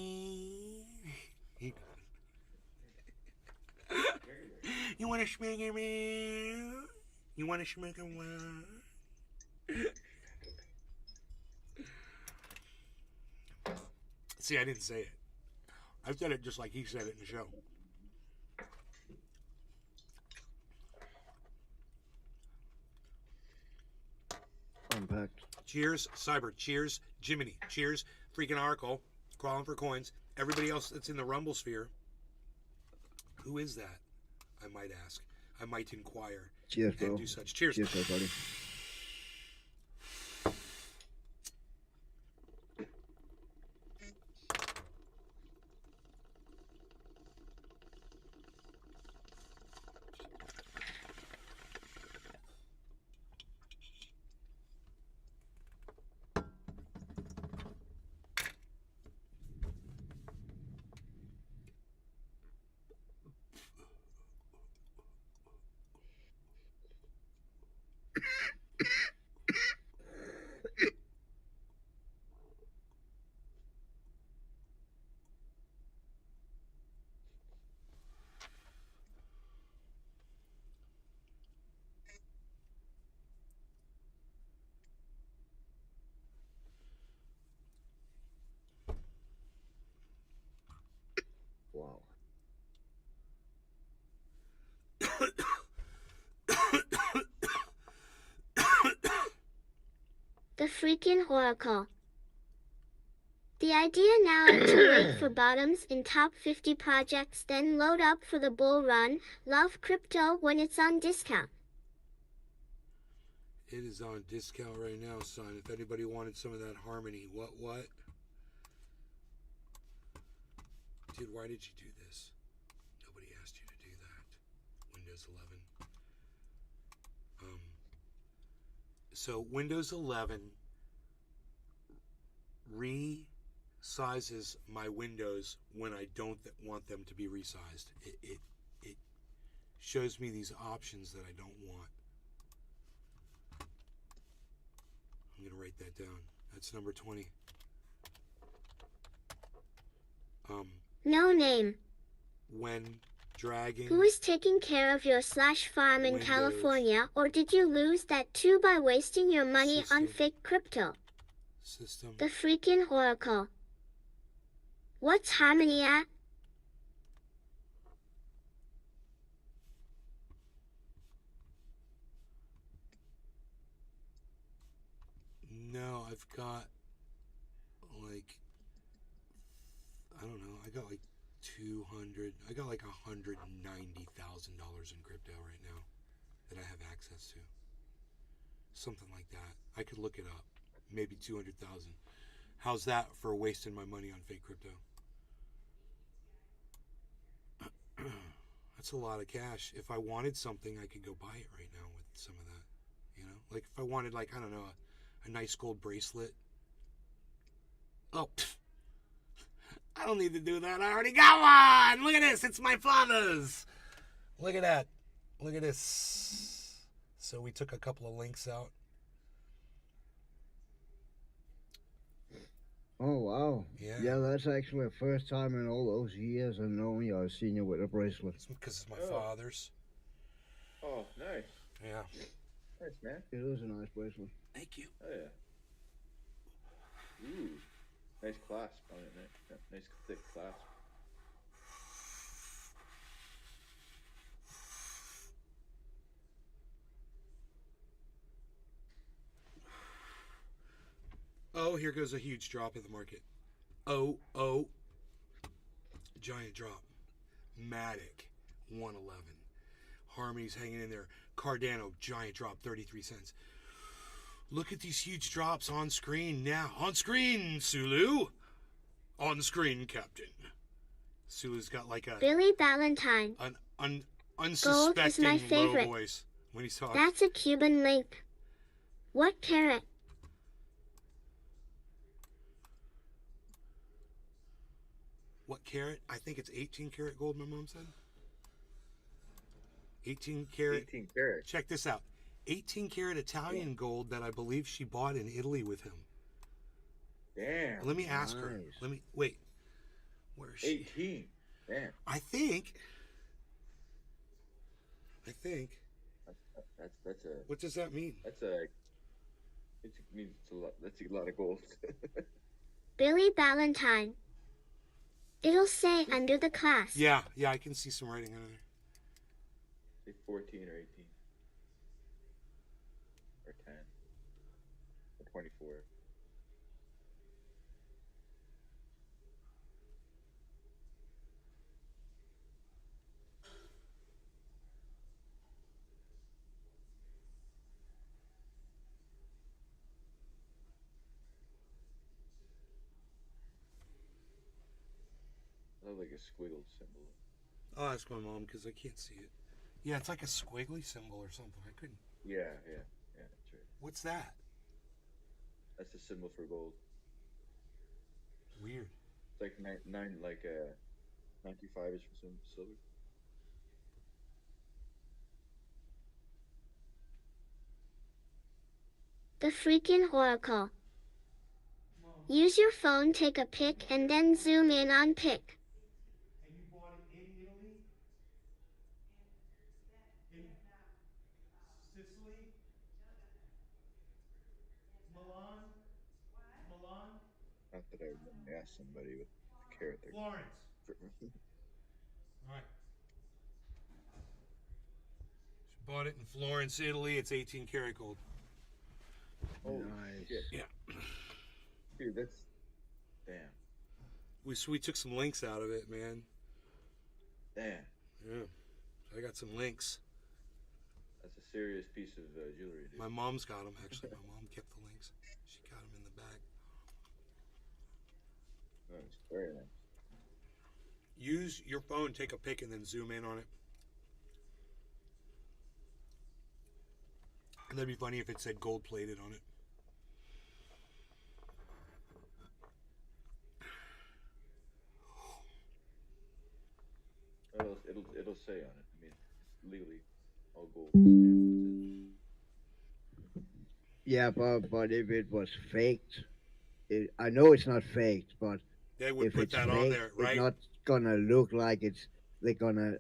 You want to smack him out? You want to smack him out? See, I didn't say it. I said it just like he said it in the show. Unpacked. Cheers, Cyber. Cheers, Jiminy. Cheers, freaking Oracle. Crawling for coins. Everybody else that's in the Rumble sphere. Who is that? I might ask. I might inquire. Cheers, bro. And do such. Cheers. Cheers, everybody. Wow. The freaking oracle. The idea now is to wait for bottoms in top 50 projects, then load up for the bull run. Love crypto when it's on discount. It is on discount right now, son. If anybody wanted some of that Harmony. What? Dude, why did you do this? Nobody asked you to do that. Windows 11. So Windows 11 resizes my windows when I don't want them to be resized. It shows me these options that I don't want. I'm going to write that down. That's number 20. No name. When dragging... Who is taking care of your /farm in Windows. California, or did you lose that too by wasting your money on System. fake crypto? System. The freaking Oracle. What's Harmony at? No, I've got like, I don't know, I got like 200, I got like $190,000 in crypto right now that I have access to. Something like that. I could look it up. Maybe 200,000. How's that for wasting my money on fake crypto? That's a lot of cash. If I wanted something, I could go buy it right now with some of that. You know, like if I wanted, like, I don't know, a nice gold bracelet. Oh, I don't need to do that. I already got one. Look at this. It's my father's. Look at that. Look at this. So we took a couple of links out. Oh, wow. Yeah. Yeah, that's actually the first time in all those years I've known you I've seen you with a bracelet. It's because it's my Oh. father's. Oh, nice. Yeah. Nice, man. It is a nice bracelet. Thank you. Oh, yeah. Ooh. Nice clasp on it, man. Yeah, nice thick clasp. Oh, here goes a huge drop in the market. Oh. Giant drop. Matic, 111. Harmony's hanging in there. Cardano, giant drop, 33 cents. Look at these huge drops on screen now. On screen, Sulu. On screen, Captain. Sulu's got like a Billy Valentine. an unsuspecting low favorite. voice when he's talking. That's a Cuban link. What carat? What carat? I think it's 18 karat gold, my mom said. 18 karat. 18 karat. Check this out. 18 karat Italian gold that I believe she bought in Italy with him. Damn. Let me ask her. Nice. Let me wait. Where is she? 18. Damn. I think. That's a. What does that mean? That's a. It means it's a lot. That's a lot of gold. Billy Valentine. It'll say under the class. Yeah, I can see some writing under there. Say 14 or 18. Or 10. Or 24. I love like a squiggled symbol. I'll ask my mom because I can't see it. Yeah, it's like a squiggly symbol or something. I couldn't. Yeah, that's right. What's that? That's the symbol for gold. Weird. It's like 95 is for some silver. The freaking Oracle. Use your phone, take a pic, and then zoom in on pic. And you bought it in Italy? In Sicily? Milan? Not that I would ask somebody with the carrot there. Florence. All right. She bought it in Florence, Italy. It's 18 karat gold. Holy Nice. shit. Yeah. Dude, Damn. We took some links out of it, man. Damn. Yeah, I got some links. That's a serious piece of jewelry, dude. My mom's got them, actually. My mom kept the links. She got them in the bag. Nice. Very nice. Use your phone, take a pic, and then zoom in on it. And that'd be funny if it said gold plated on it. It'll say on it. I mean, legally, all gold. Yeah, but if it was faked, I know it's not faked, but They would if put it's that faked, on there, right? it's not gonna look like they're gonna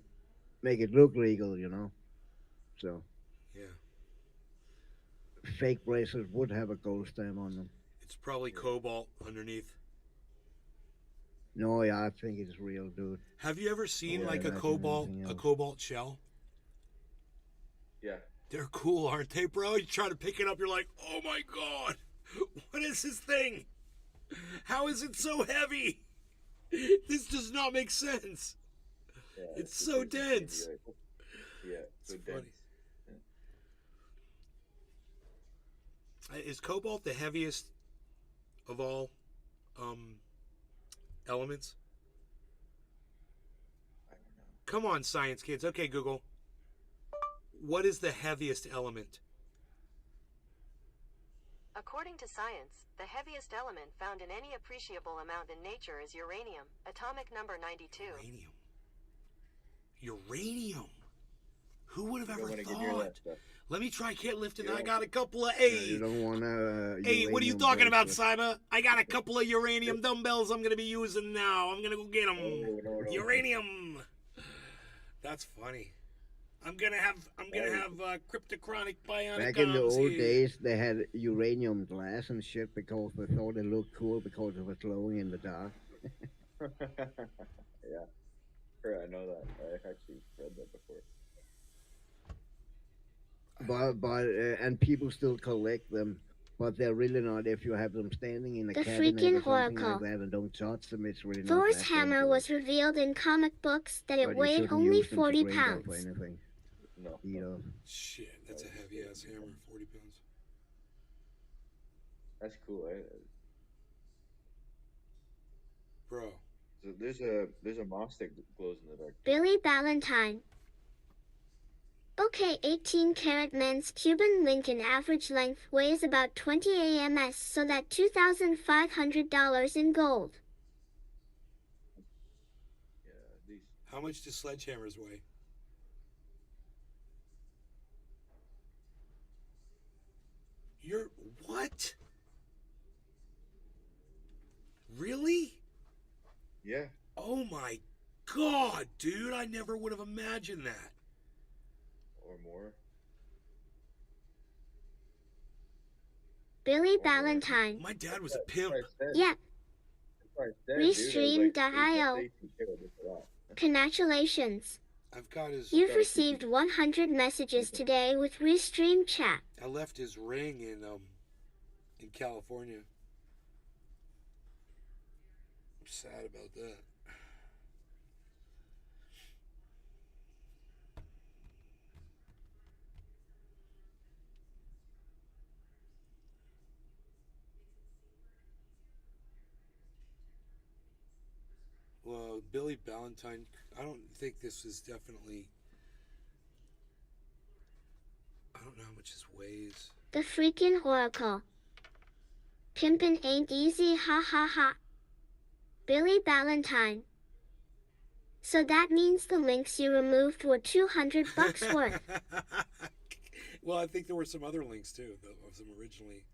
make it look legal, you know. So Yeah. fake bracelets would have a gold stamp on them. It's probably cobalt underneath. No, yeah, I think it's real, dude. Have you ever seen Yeah, like a that's cobalt anything else. shell? Yeah. They're cool, aren't they, bro? You try to pick it up, you're like, oh my god, what is this thing? How is it so heavy? This does not make sense. Yeah, It's so dense. Yeah, It's so funny. dense. Is cobalt the heaviest of all elements? I don't know. Come on, science kids. Okay, Google. What is the heaviest element? According to science, the heaviest element found in any appreciable amount in nature is uranium, atomic number 92. Uranium. Uranium. Who would have You ever don't want to get near thought? that stuff. Let me try kit lifting. You I don't- got a couple of You don't want to. Hey, what are you talking about, Cyber? I got a couple of uranium dumbbells I'm gonna be using now. I'm gonna go get them. No. Uranium. That's funny. I'm gonna have cryptochronic bionic Back in the arms old here. days, they had uranium glass and shit because they thought it looked cool because it was glowing in the dark. Yeah. Sure, I know that. I actually read that before. And people still collect them, but they're really not. If you have them standing in a The cabinet freaking or something Oracle. like that and don't touch them, it's really not Thor's that hammer dangerous. was revealed in comic books that it But you weighed shouldn't only use them to 40 break up or pounds. anything, No. you know. Shit, that's a heavy ass hammer, 40 pounds. That's cool. Bro, So there's a moss stick that glows in the dark. Billy Ballantyne. Okay, 18 karat men's Cuban Lincoln average length weighs about 20 ams, so that $2,500 in gold. Yeah, these. how much do sledgehammers weigh? You're what? Really? Yeah. Oh my god, dude! I never would have imagined that. Or more. Billy Ballantyne. My dad was a pimp. Yeah, That's what I said, dude. I was like, Restream.io. "Hey, that's $82 for that." Congratulations. I've got his. You've received 100 messages today with Restream Chat. I left his ring in California. I'm sad about that. Well, Billy Ballantyne, I don't think this is definitely. I don't know how much this weighs. The freaking Oracle. Pimpin' ain't easy, ha ha ha. Billy Ballantyne. So that means the links you removed were $200 worth. Well, I think there were some other links too, of them originally.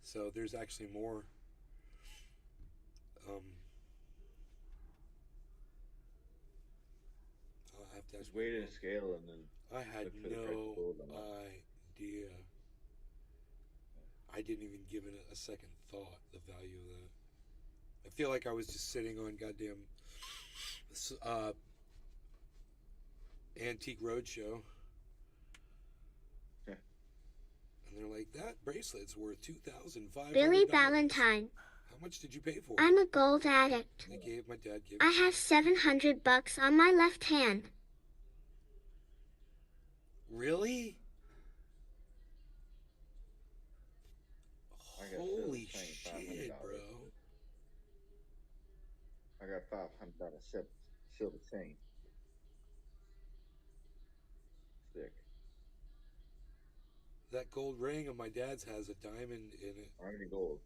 So there's actually more. I'll have to Just ask. weighed in a scale and then. I had look for the price of gold on no that. idea. I didn't even give it a second thought, the value of that. I feel like I was just sitting on goddamn Antique Roadshow. Yeah. And they're like, that bracelet's worth $2,500. Billy Ballantyne. How much did you pay for it? I'm a gold addict. My dad gave. I have $700 on my left hand. Really? I got Holy $500. shit, bro. I got $500 silver chain. Sick. That gold ring of my dad's has a diamond in it. How many gold?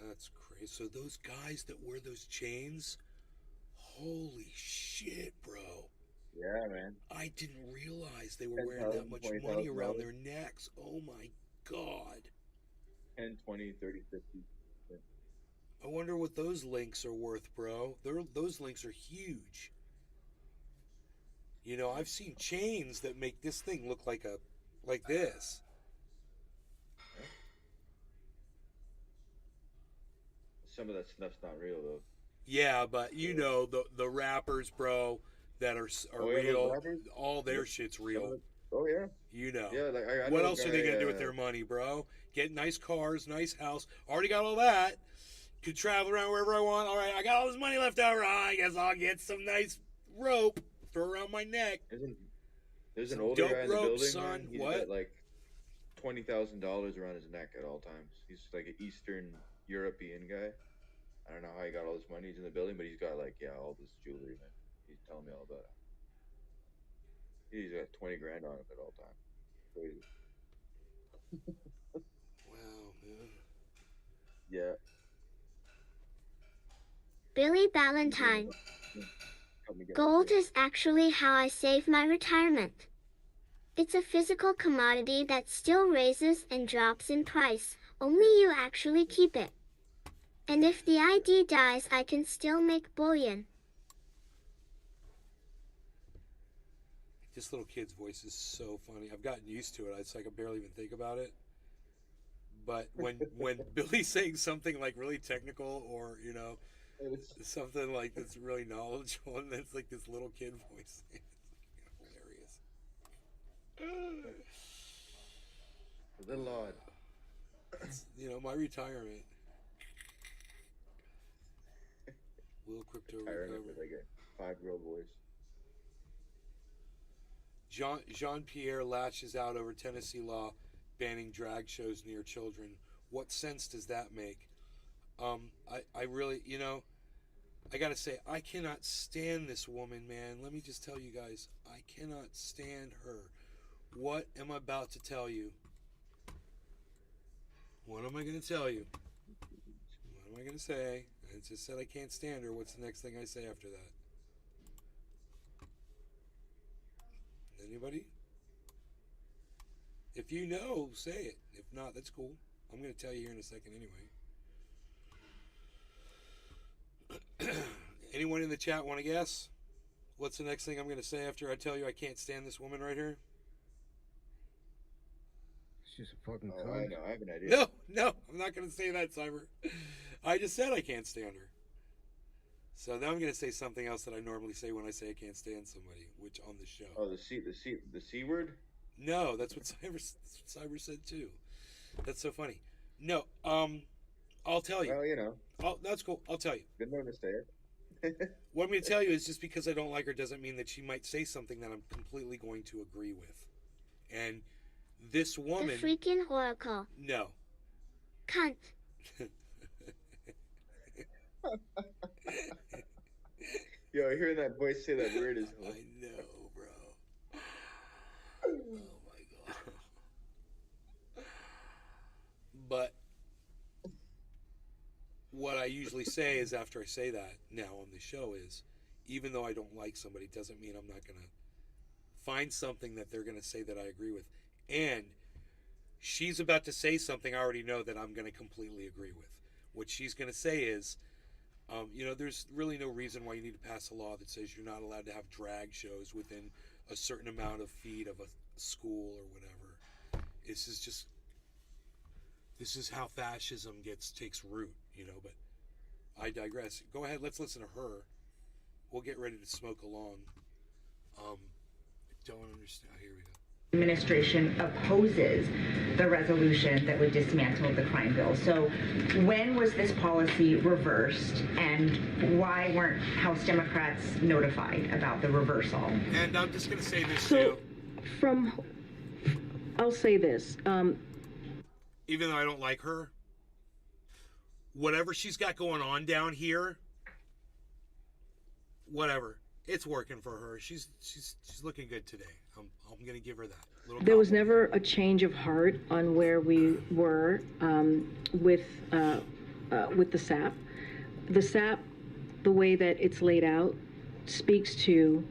That's crazy. So those guys that wear those chains, holy shit, bro. Yeah, man. I didn't realize they were wearing that much money around their necks. Oh my god. 10, 20, 30, 50. I wonder what those links are worth, bro. Those links are huge. You know, I've seen chains that make this thing look like this. Some of that stuff's not real though. Yeah, but you know the rappers, bro, that are Oh, yeah, those real. rappers? All their shit's real. Oh yeah. You know. Yeah, like I What know a else are they guy, gonna do with their money, bro? Get nice cars, nice house. Already got all that. Could travel around wherever I want. All right, I got all this money left over. I guess I'll get some nice rope, throw around my neck. There's an Some older dope guy in the rope, building, son. man. He's What? got like $20,000 around his neck at all times. He's like an Eastern European guy. I don't know how he got all this money. He's in the building, but he's got like all this jewelry, man. He's telling me all about it. He's got 20 grand on him at all times. Crazy. Wow, man. Yeah. Billy Ballantyne. Help me get Gold this. is actually how I save my retirement. It's a physical commodity that still raises and drops in price. Only you actually keep it. And if the ID dies, I can still make bullion. This little kid's voice is so funny. I've gotten used to it. It's like I barely even think about it. But when Billy's saying something like really technical, or you know, something like that's really knowledgeable, and it's like this little kid voice, it's hilarious. A little odd. It's, you know, my retirement. Will crypto recover? With like a 5-year-old voice. Jean-Pierre lashes out over Tennessee law banning drag shows near children. What sense does that make? I really, you know, I gotta say, I cannot stand this woman, man. Let me just tell you guys, I cannot stand her. What am I about to tell you? What am I going to tell you? What am I going to say? I just said I can't stand her. What's the next thing I say after that? Anybody? If you know, say it. If not, that's cool. I'm going to tell you here in a second anyway. Anyone in the chat want to guess? What's the next thing I'm going to say after I tell you I can't stand this woman right here? She's a fucking Oh, cunt. I know. I have an idea. No, I'm not going to say that, Cyber. I just said I can't stand her. So now I'm going to say something else that I normally say when I say I can't stand somebody, which on the show. Oh, the C word? No, that's what Cyber said too. That's so funny. No, I'll tell you. Well, you know. Oh, that's cool. I'll tell you. Good known to say it. What I'm going to tell you is just because I don't like her doesn't mean that she might say something that I'm completely going to agree with. And this woman... The freaking oracle. No. Cunt. Yo, hearing that voice say that word is... I know, bro. Oh, my God. But what I usually say is after I say that now on the show is, even though I don't like somebody, doesn't mean I'm not going to find something that they're going to say that I agree with. And she's about to say something I already know that I'm going to completely agree with. What she's going to say is, you know, there's really no reason why you need to pass a law that says you're not allowed to have drag shows within a certain amount of feet of a school or whatever. This is how fascism takes root, you know. But I digress. Go ahead. Let's listen to her. We'll get ready to smoke along. I don't understand. Here we go. Administration opposes the resolution that would dismantle the crime bill. So when was this policy reversed, and why weren't House Democrats notified about the reversal? And I'm just going to say this So, too. I'll say this. Even though I don't like her, whatever she's got going on down here, whatever, it's working for her. She's looking good today. I'm going to give her that. There was never a change of heart on where we were with the SAP. The SAP, the way that it's laid out, speaks to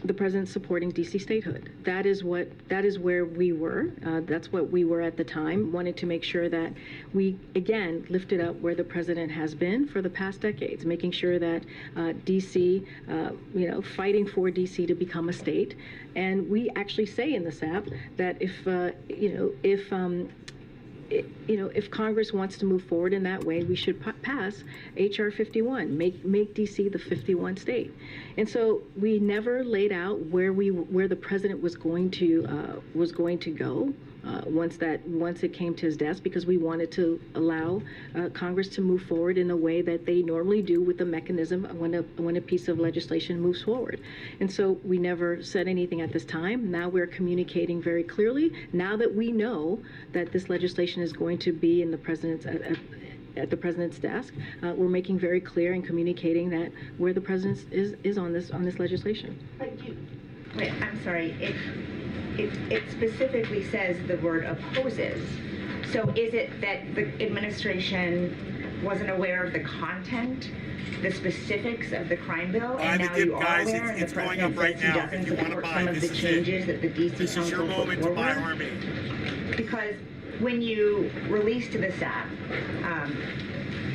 the president supporting DC statehood. That is where we were. That's what we were at the time. Wanted to make sure that we again lifted up where the president has been for the past decades, making sure that DC, fighting for DC to become a state. And we actually say in the SAP that if Congress wants to move forward in that way, we should pass H.R. 51, make D.C. the 51 state. And so we never laid out where the president was going to go once it came to his desk, because we wanted to allow Congress to move forward in the way that they normally do with the mechanism when a piece of legislation moves forward. And so we never said anything at this time. Now we're communicating very clearly. Now that we know that this legislation is going to be in the president's at the president's desk, we're making very clear and communicating that where the president is on this legislation. Wait, I'm sorry. It specifically says the word opposes. So is it that the administration wasn't aware of the content, the specifics of the crime bill, and now you are aware, and the president says he doesn't support some of the changes that the DC Council put forward? Because when you released the SAP,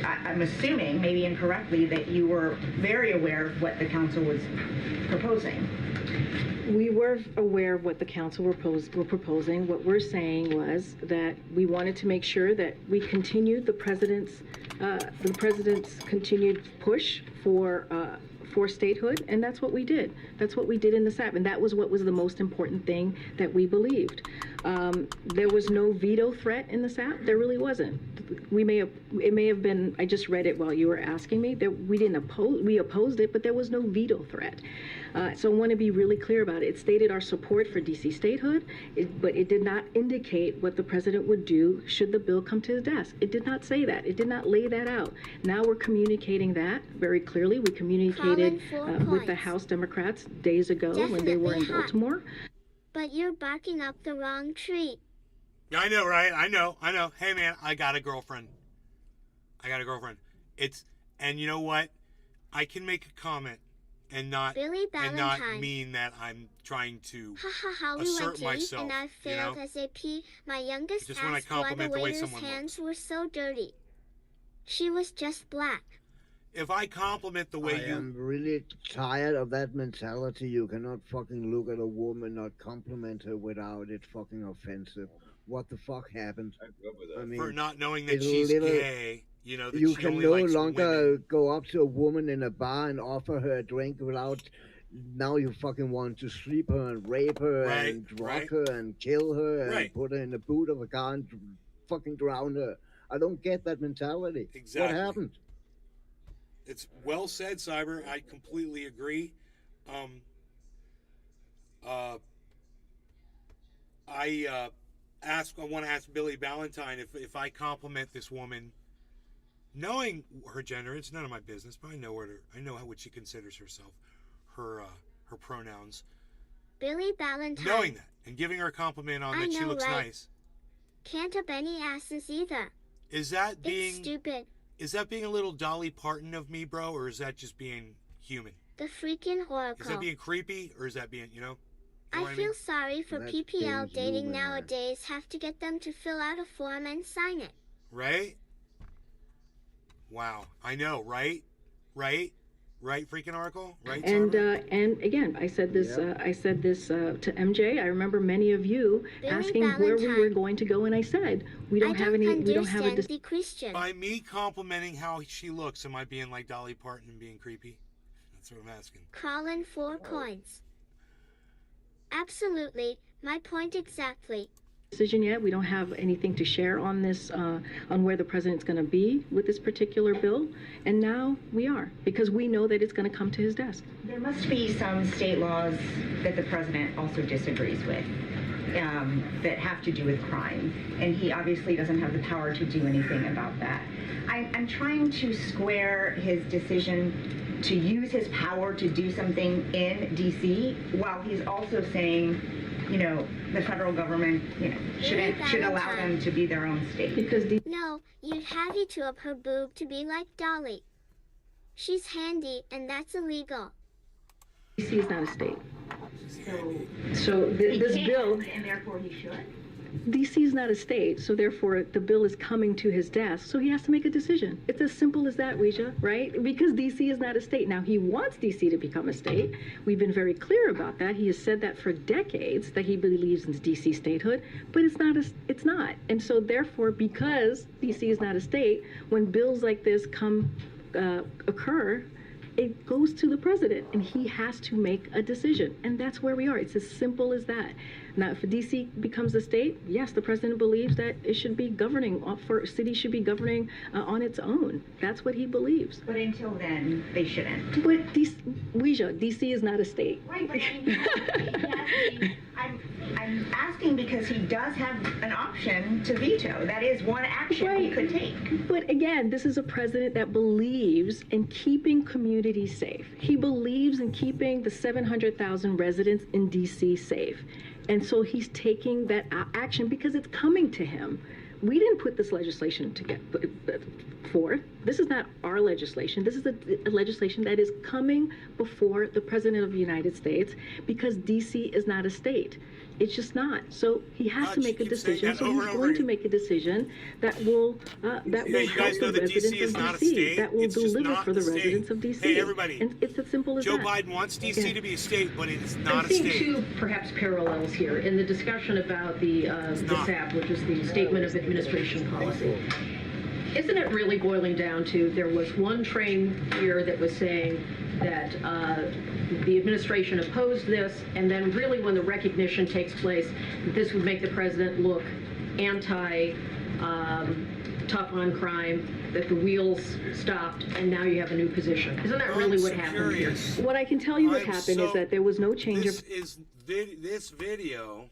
I'm assuming, maybe incorrectly, that you were very aware of what the council was proposing. We were aware of what the council were proposing. What we're saying was that we wanted to make sure that we continued the president's continued push for statehood, and that's what we did. That's what we did in the SAP, and that was what was the most important thing that we believed. There was no veto threat in the SAP. There really wasn't. It may have been. I just read it while you were asking me. We opposed it, but there was no veto threat. So I want to be really clear about it. It stated our support for DC statehood, but it did not indicate what the president would do should the bill come to his desk. It did not say that. It did not lay that out. Now we're communicating that very clearly. We communicated with the House Democrats days ago when they were in Baltimore. But you're barking up the wrong tree. I know, right? I know. Hey, man, I got a girlfriend. And you know what? I can make a comment and not mean that I'm trying to assert myself. And I failed SAP. My youngest just when I asked why the compliment the way waiter's someone hands were so dirty. She was just black. If I compliment the way I am really tired of that mentality. You cannot fucking look at a woman, not compliment her without it fucking offensive. What the fuck happened? I mean, for not knowing that she's gay, that you she can only no likes longer women. go up to a woman in a bar and offer her a drink without. Now you fucking want to sleep her and rape her and drug her and kill her and put her in the boot of a car and fucking drown her. I don't get that mentality. Exactly. What happened? It's well said, Cyber. I completely agree. I want to ask Billy Ballantyne if I compliment this woman, knowing her gender, it's none of my business, but I know what she considers herself, her pronouns. Billy Ballantyne. Knowing that and giving her a compliment on that she looks nice. Can't up any asses either. Is that being It's stupid. Is that being a little Dolly Parton of me, bro, or is that just being human? The freaking Oracle. Is that being creepy, or is that being, I feel sorry for PPL dating nowadays. Have to get them to fill out a form and sign it. Right? Wow. I know, right? Right? Right, freaking Oracle? Right, And Summer? and again, I said this. Yeah. I said this to MJ. I remember many of you Billy asking where we were Valentine. going to go, and I said we I don't have any. We don't have a. understand the Christian. By me complimenting how she looks, am I being like Dolly Parton and being creepy? That's what I'm asking. Colin 4 coins. Absolutely, my point exactly. Decision yet. We don't have anything to share on this, on where the president's going to be with this particular bill. And now we are, because we know that it's going to come to his desk. There must be some state laws that the president also disagrees with, that have to do with crime. And he obviously doesn't have the power to do anything about that. I'm trying to square his decision to use his power to do something in D.C. while he's also saying, you know, the federal government, you know, should allow them to be their own state. Because No, you'd have you to up her boob to be like Dolly. She's handy, and that's illegal. D.C. is not a state. So this bill, and therefore he should. D.C. is not a state, so therefore the bill is coming to his desk, so he has to make a decision. It's as simple as that, Ouija, right? Because D.C. is not a state. Now, he wants D.C. to become a state. We've been very clear about that. He has said that for decades, that he believes in D.C. statehood, but it's not. And so therefore, because D.C. is not a state, when bills like this occur, it goes to the president, and he has to make a decision. And that's where we are. It's as simple as that. Now, if DC becomes a state, yes, the president believes that it should be governing, cities should be governing on its own. That's what he believes. But until then, they shouldn't. But Ouija, DC is not a state. Right, but I'm asking because he does have an option to veto. That is one action he could take. But again, this is a president that believes in keeping communities safe. He believes in keeping the 700,000 residents in DC safe. And so he's taking that action because it's coming to him. We didn't put this legislation to get forth. This is not our legislation. This is a legislation that is coming before the President of the United States because DC is not a state. It's just not. So he has to make a decision. So he's going to make a decision that will help the residents of DC. That will deliver for the residents of DC. Hey, everybody. And it's as simple as Joe that. Biden wants DC to be a state, but it's not I'm a seeing state. two perhaps parallels here in the discussion about the SAP, which is the Statement of Administration Policy. Isn't it really boiling down to there was one train here that was saying that the administration opposed this, and then really when the recognition takes place, this would make the president look tough on crime, that the wheels stopped, and now you have a new position. Isn't that really what happened here? What I can tell you what happened is that there was no change of... This video...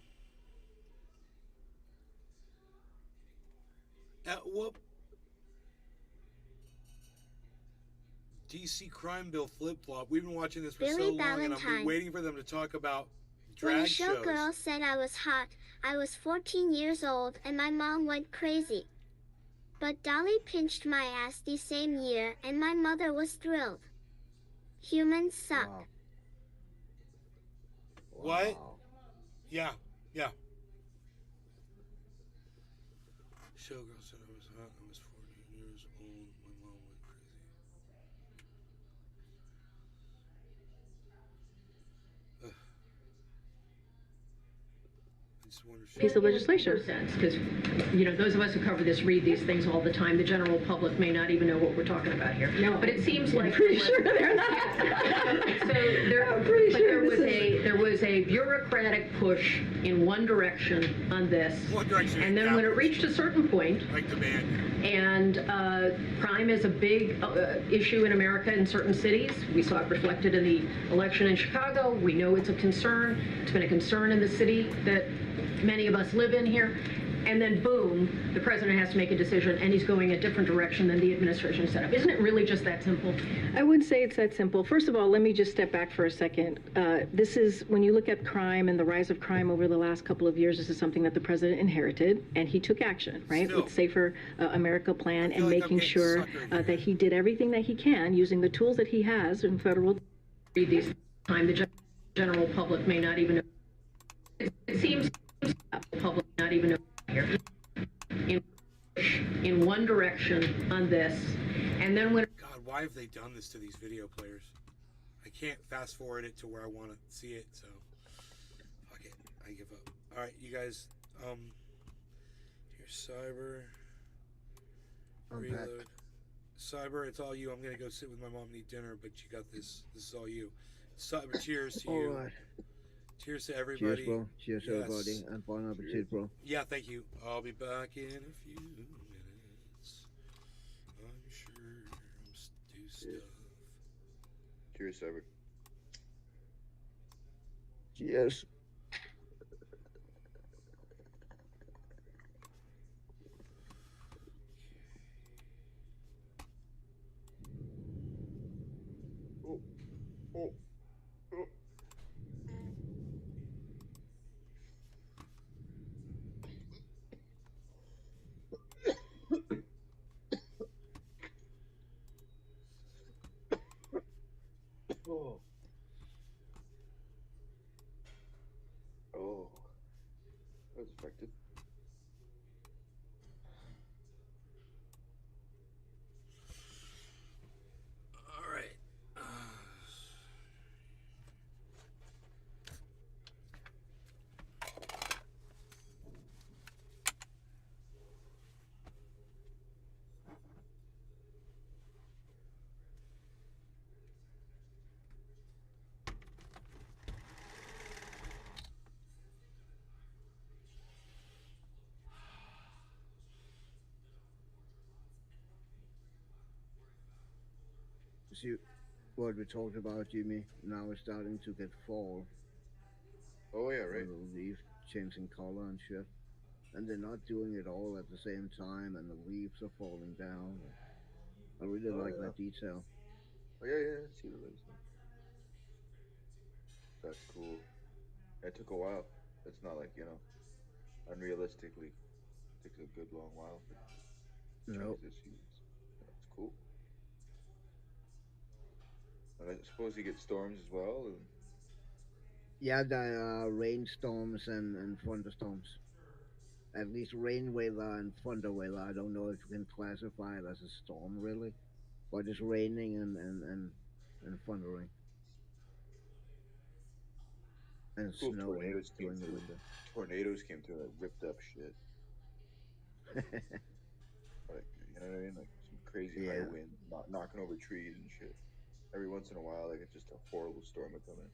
DC crime bill flip-flop. We've been watching this for Billy so long, Valentine. and I've been waiting for them to talk about When drag a show shows. girl said I was hot, I was 14 years old and my mom went crazy. But Dolly pinched my ass the same year and my mother was thrilled. Humans suck. Wow. What? Wow. Yeah. Showgirl said I was hot. I was 14 years old. My mom went crazy. Ugh. I just wonder if piece of legislation. Because, you know, those of us who cover this read these things all the time. The general public may not even know what we're talking about here. No. But it seems like... I'm pretty sure they're not. There was a bureaucratic push in one direction on this. One direction. And then when it reached a certain point, like the band. and crime is a big issue in America in certain cities. We saw it reflected in the election in Chicago. We know it's a concern. It's been a concern in the city that many of us live in here. And then boom, the president has to make a decision, and he's going a different direction than the administration set up. Isn't it really just that simple? I wouldn't say it's that simple. First of all, let me just step back for a second. This is, when you look at crime and the rise of crime over the last couple of years, this is something that the president inherited, and he took action, right? Still. With Safer America plan and like I'm making getting sure suckered here. that he did everything that he can using the tools that he has in federal. Read these time. The general public may not even know. It seems the public not even know here. In one direction on this, and then when... God, why have they done this to these video players? I can't fast forward it to where I want to see it, so fuck it. I give up. All right, you guys. Here's Cyber. Unpack. Reload. Cyber, it's all you. I'm gonna go sit with my mom and eat dinner, but you got this. This is all you. Cyber, cheers to All you. right. Cheers to everybody. Cheers, bro. Cheers, Yes. everybody. And bon appetit, bro. Yeah, thank you. I'll be back in a few minutes. I'm sure I'm do stuff. Cheers, Cyber. Cheers. Oh, oh, oh. Oh. Oh. That was effective. All right. See what we talked about, Jimmy. Now it's starting to get fall. Oh, yeah, right. The leaves changing color and shit. And they're not doing it all at the same time, and the leaves are falling down. I really Oh, like yeah. that detail. Oh, yeah. I see the legs. That's cool. It took a while. It's not like, unrealistically, it takes a good long while for trees Nope. this season. That's cool. And I suppose you get storms as well. And Yeah, there are rainstorms and thunderstorms. At least rain weather and thunder weather. I don't know if you can classify it as a storm really, but it's raining and thundering and cool snowing tornadoes came during the through. winter. Tornadoes came through and ripped up shit. Like, you know what I mean? Like some crazy high Yeah. wind, knocking over trees and shit. Every once in a while, like it's just a horrible storm would come in.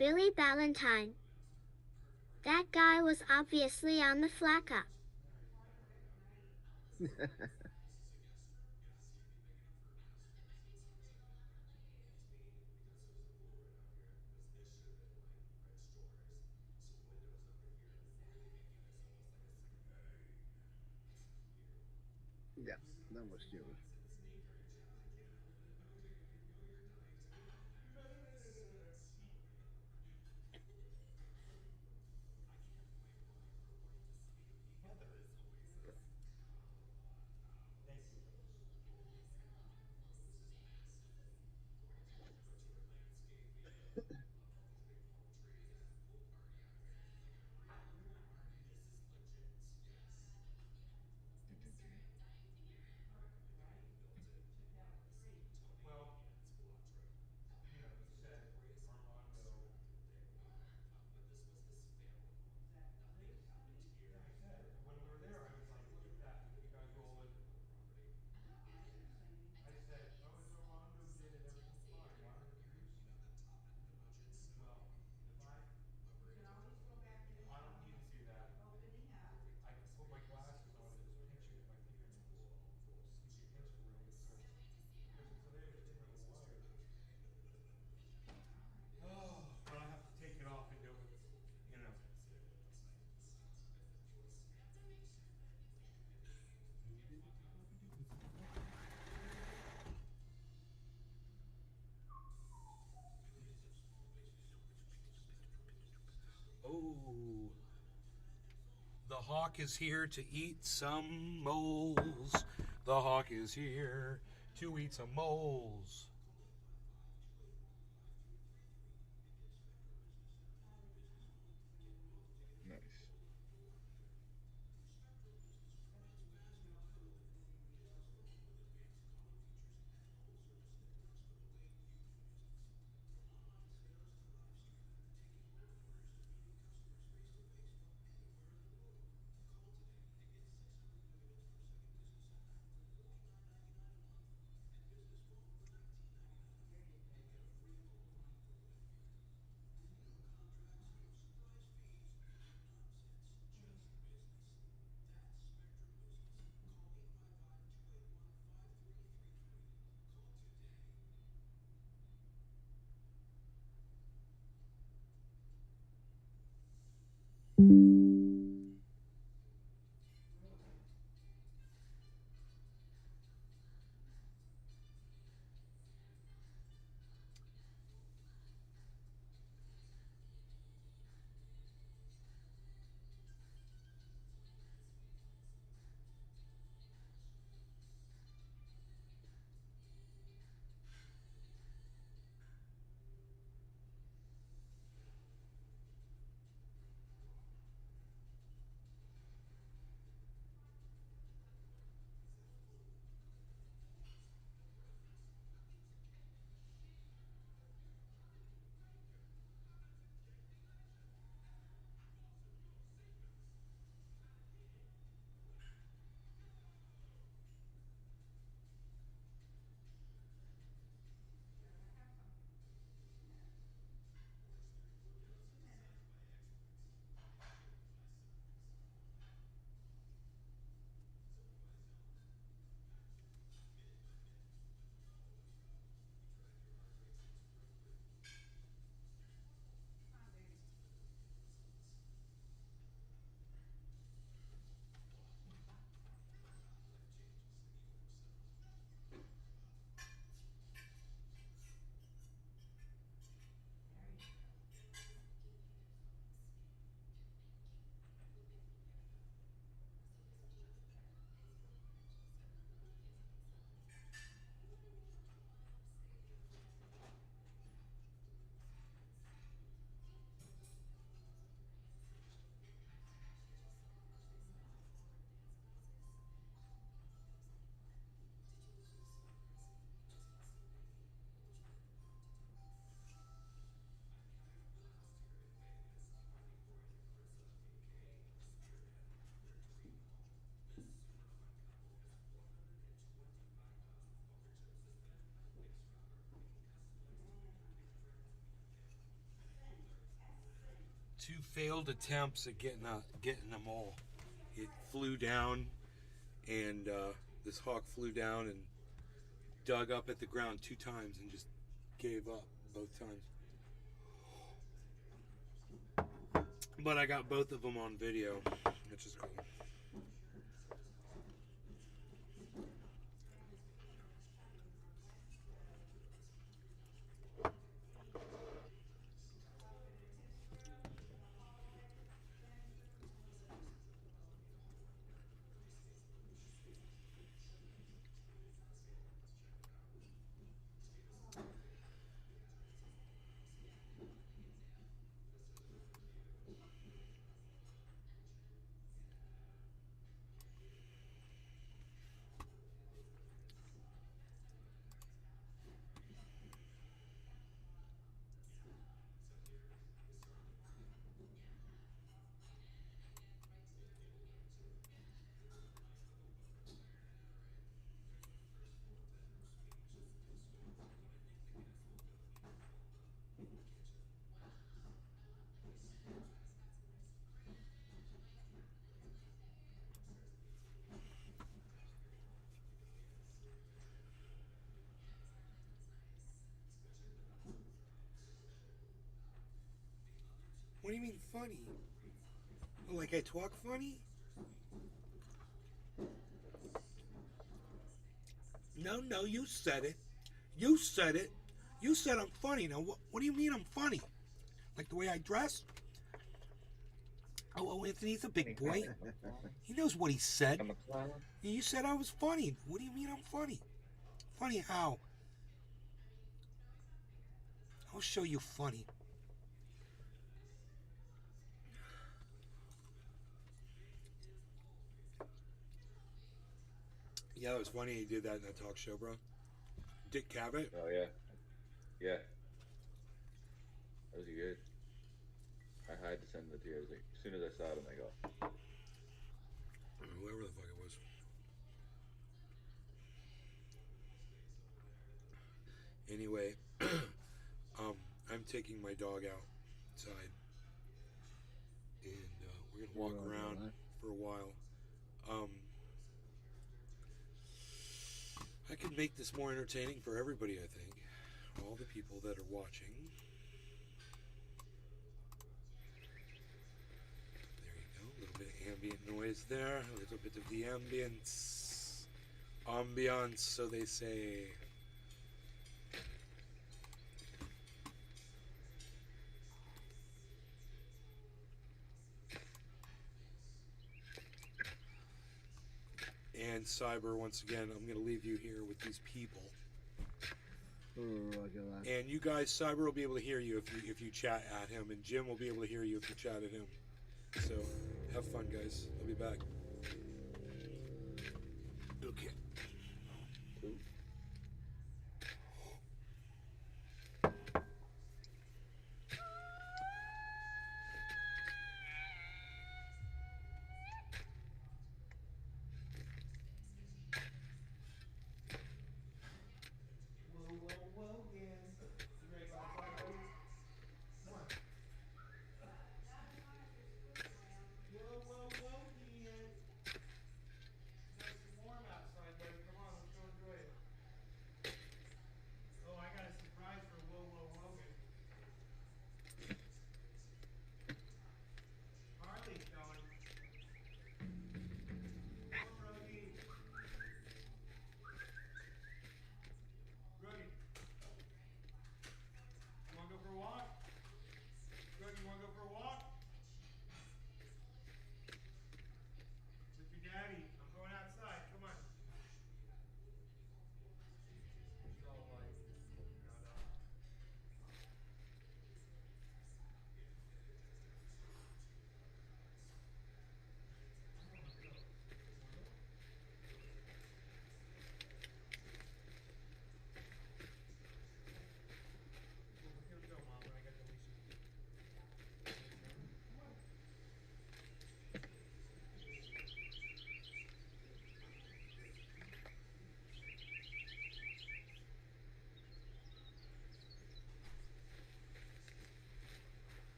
Billy Ballantyne. That guy was obviously on the flack-up. Yeah, that was stupid. Oh, the hawk is here to eat some moles. The hawk is here to eat some moles. Nice. 2 failed attempts at getting a mole. It flew down, and this hawk flew down and dug up at the ground 2 times and just gave up both times. But I got both of them on video, which is cool. What do you mean funny? Like I talk funny? No, you said it. You said it. You said I'm funny. Now, what do you mean I'm funny? Like the way I dress? Oh, Anthony's a big boy. He knows what he said. I'm a clown. You said I was funny. What do you mean I'm funny? Funny how? I'll show you funny. Yeah, it was funny he did that in that talk show, bro. Dick Cavett. Oh yeah, yeah. That was good. I had to send it to you. I was like, as soon as I saw it, I'm like, oh. Whoever the fuck it was. Anyway, I'm taking my dog outside, and we're gonna walk around for a while. I can make this more entertaining for everybody, I think. All the people that are watching. There you go. A little bit of ambient noise there. A little bit of the ambience. Ambiance, so they say. And Cyber, once again, I'm going to leave you here with these people. And you guys, Cyber will be able to hear you if you chat at him, and Jim will be able to hear you if you chat at him. So, have fun, guys. I'll be back. Okay. Warm outside,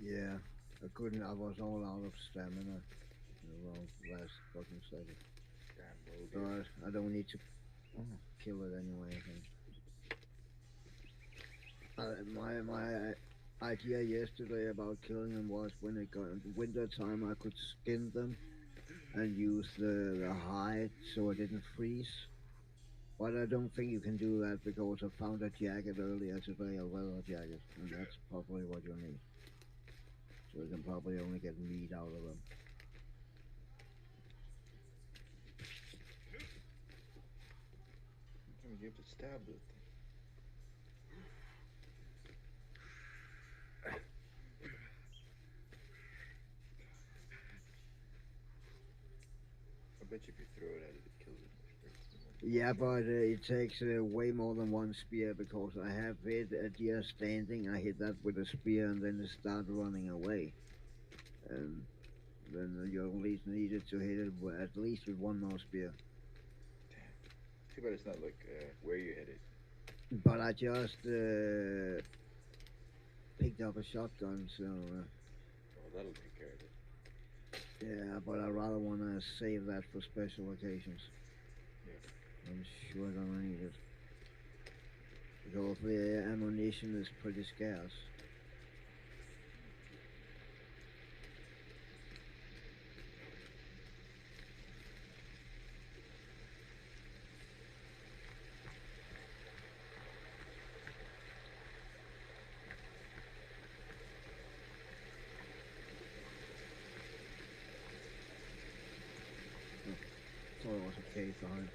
Yeah, I couldn't. I was all out of stamina in the last fucking second. Damn, well, So dear. I don't need to kill it anyway. I think. My idea yesterday about killing them was when it got winter time, I could skin them and use the hide so it didn't freeze. But I don't think you can do that because I found a jacket earlier today, a leather jacket, and that's probably what you need. So you can probably only get meat out of them. Sometimes you have to stab this thing. I bet you if you throw it at it, it kills it much quicker. Yeah, but it takes way more than one spear because I have hit a deer standing. I hit that with a spear and then it started running away. And then you at least needed to hit it at least with one more spear. Damn. Too bad it's not like where you hit it. But I just picked up a shotgun, so Well, that'll take care of it. yeah. But I rather want to save that for special occasions. Yeah. I'm sure gonna need it because the ammunition is pretty scarce. Thought it was a cave behind.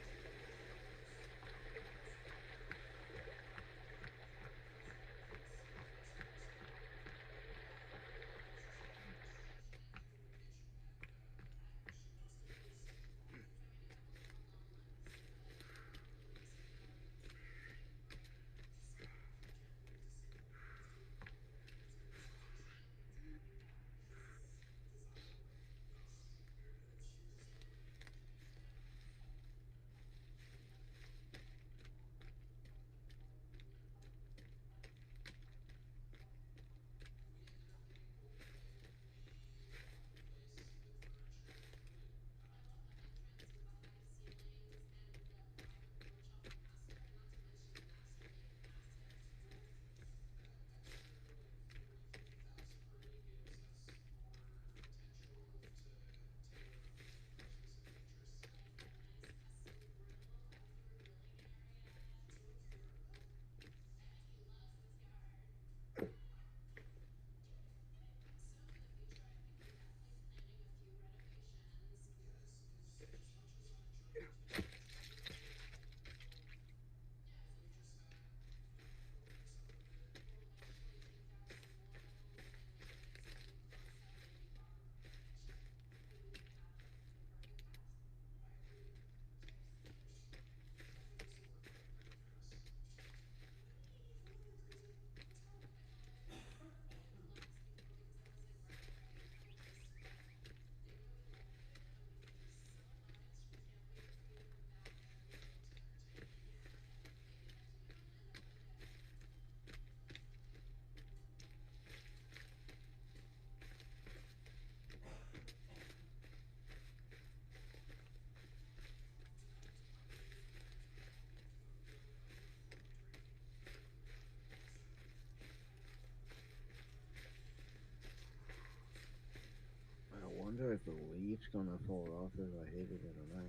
I wonder if the leaf's gonna fall off if I hit it or not.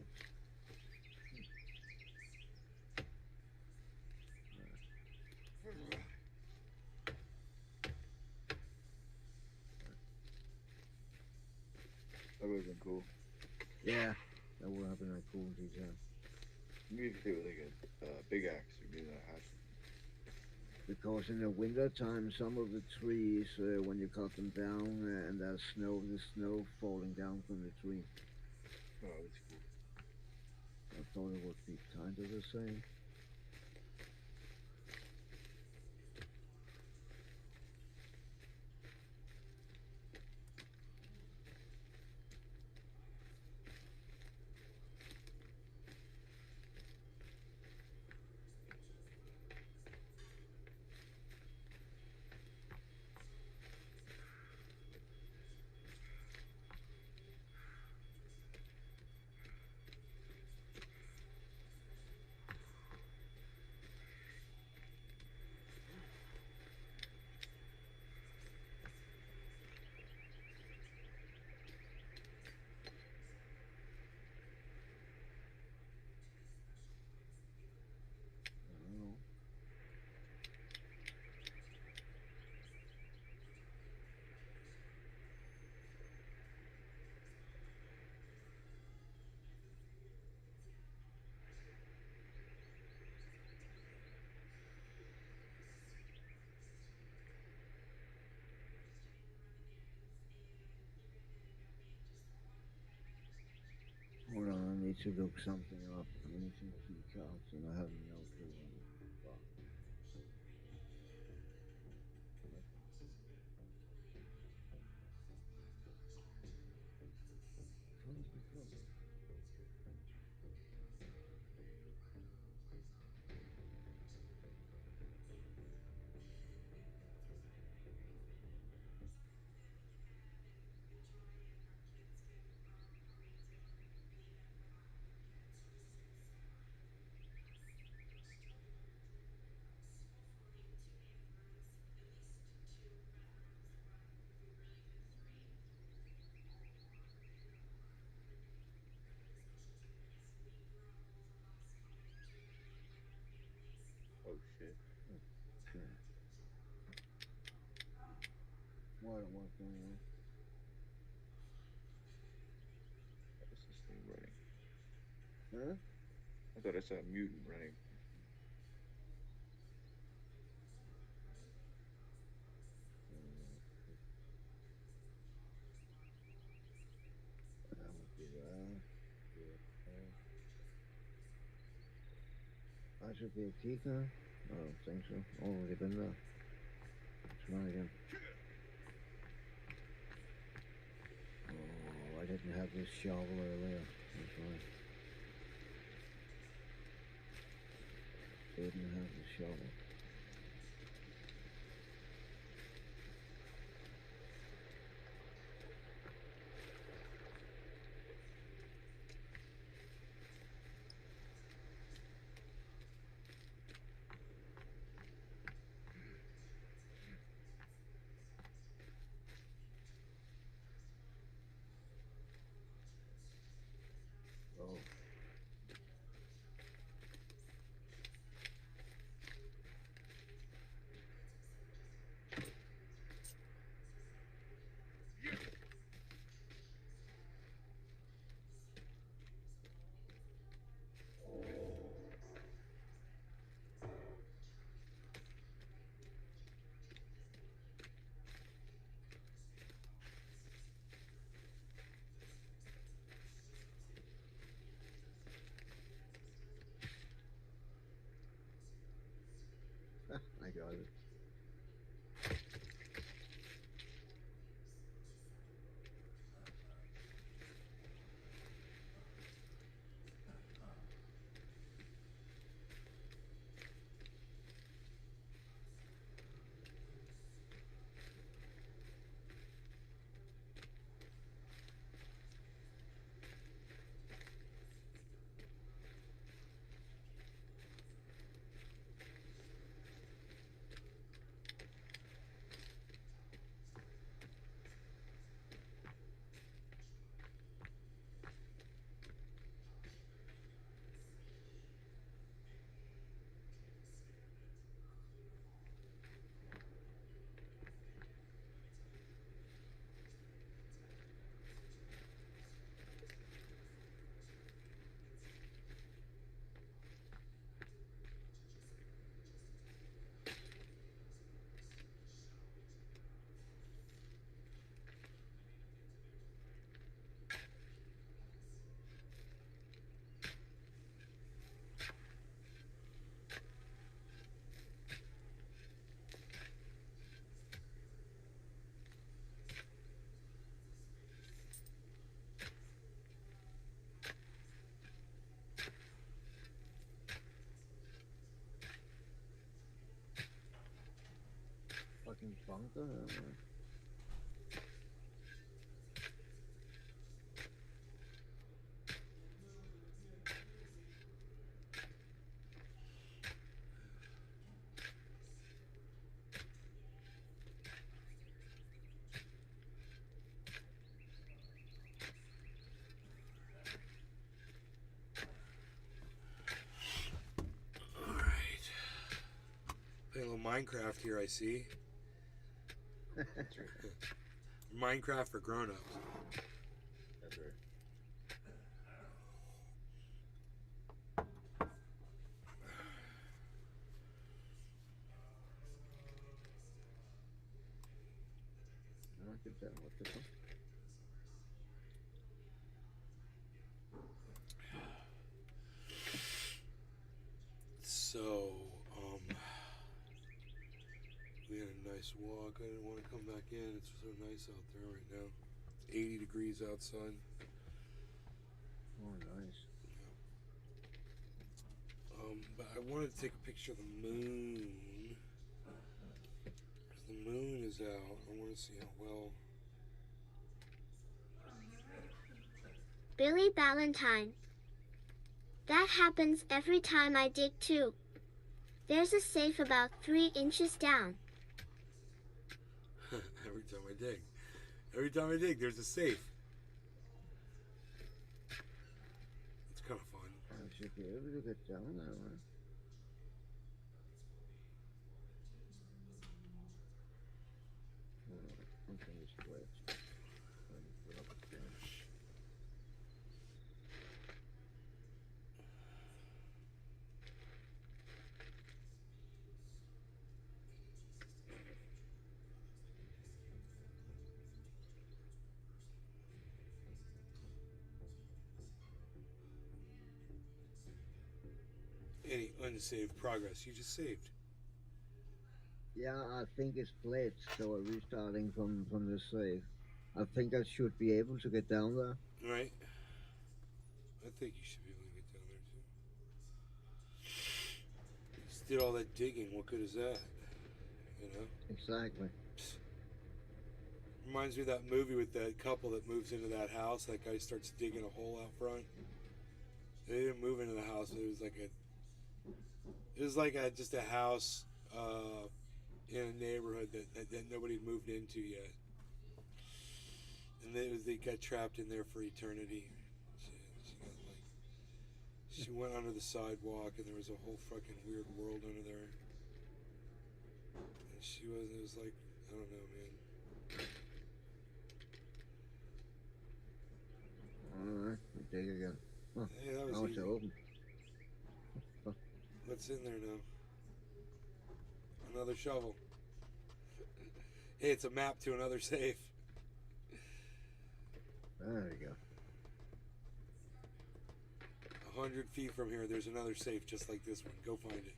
That would have been cool. Yeah, that would have been a cool detail. Maybe if it was like a big axe or maybe that hat. Because in the winter time, some of the trees, when you cut them down, and there's snow, the snow falling down from the tree. Oh, that's cool. I thought it would be kind of the same. need to look something up. I need some key cards, and I have no clue on it. Fuck. Oh shit. Okay. What's going on? What's this thing running? Huh? I thought I saw a mutant running. That would be that. I should be a key card? I don't think so. Already been there. Try again. Oh, I didn't have this shovel earlier. That's right. Didn't have the shovel. Oh. I got it. Fucking bunker. Alright. Play a little Minecraft here, I see. That's right. Minecraft for grown-ups. That's right. I could tell what the fuck. nice walk. I didn't want to come back in. It's so nice out there right now. It's 80 degrees outside. Oh, nice. But I wanted to take a picture of the moon. Because the moon is out. I want to see how well. Billy Ballantyne. That happens every time I dig too. There's a safe about 3 inches down. Every time I dig. Every time I dig, there's a safe. It's kind of fun. I should be able to get down there, right? Okay, it's glitched. Let me put up again. Any unsaved progress you just saved. Yeah, I think it's glitched, so we're restarting from the save. I think I should be able to get down there. Right? I think you should be able to get down there too. Just did all that digging. What good is that? You know? Exactly. Reminds me of that movie with that couple that moves into that house. That guy starts digging a hole out front. They didn't move into the house. It was like just a house in a neighborhood that nobody had moved into yet. And they got trapped in there for eternity. She went under the sidewalk, and there was a whole fucking weird world under there. And it was like, I don't know, man. Alright, we dig again. Oh, Hey, that was now it's easy. open. What's in there now? Another shovel. Hey, it's a map to another safe. There we go. 100 feet from here, there's another safe just like this one. Go find it.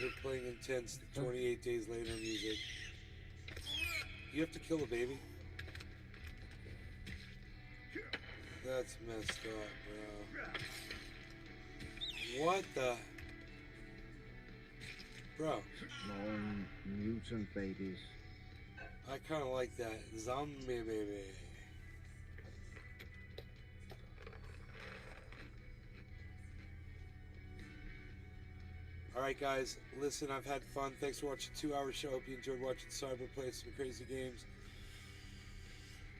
They're playing intense 28 days later music. You have to kill a baby? That's messed up, bro. What the? Bro. Non-mutant babies. I kind of like that. Zombie baby. Alright guys, listen, I've had fun. Thanks for watching a 2-hour show. Hope you enjoyed watching Cyber play some crazy games.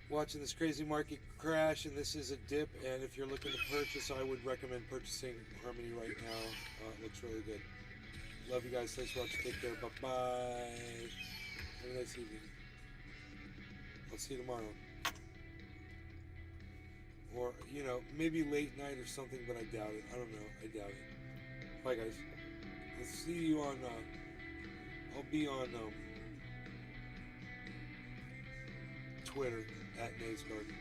Watching this crazy market crash, and this is a dip, and if you're looking to purchase, I would recommend purchasing Harmony right now. It looks really good. Love you guys. Thanks for watching. Take care. Bye-bye. Have a nice evening. I'll see you tomorrow. Or, you know, maybe late night or something, but I doubt it. I don't know. I doubt it. Bye, guys. I'll see you on, I'll be on, Twitter @NaysGarden.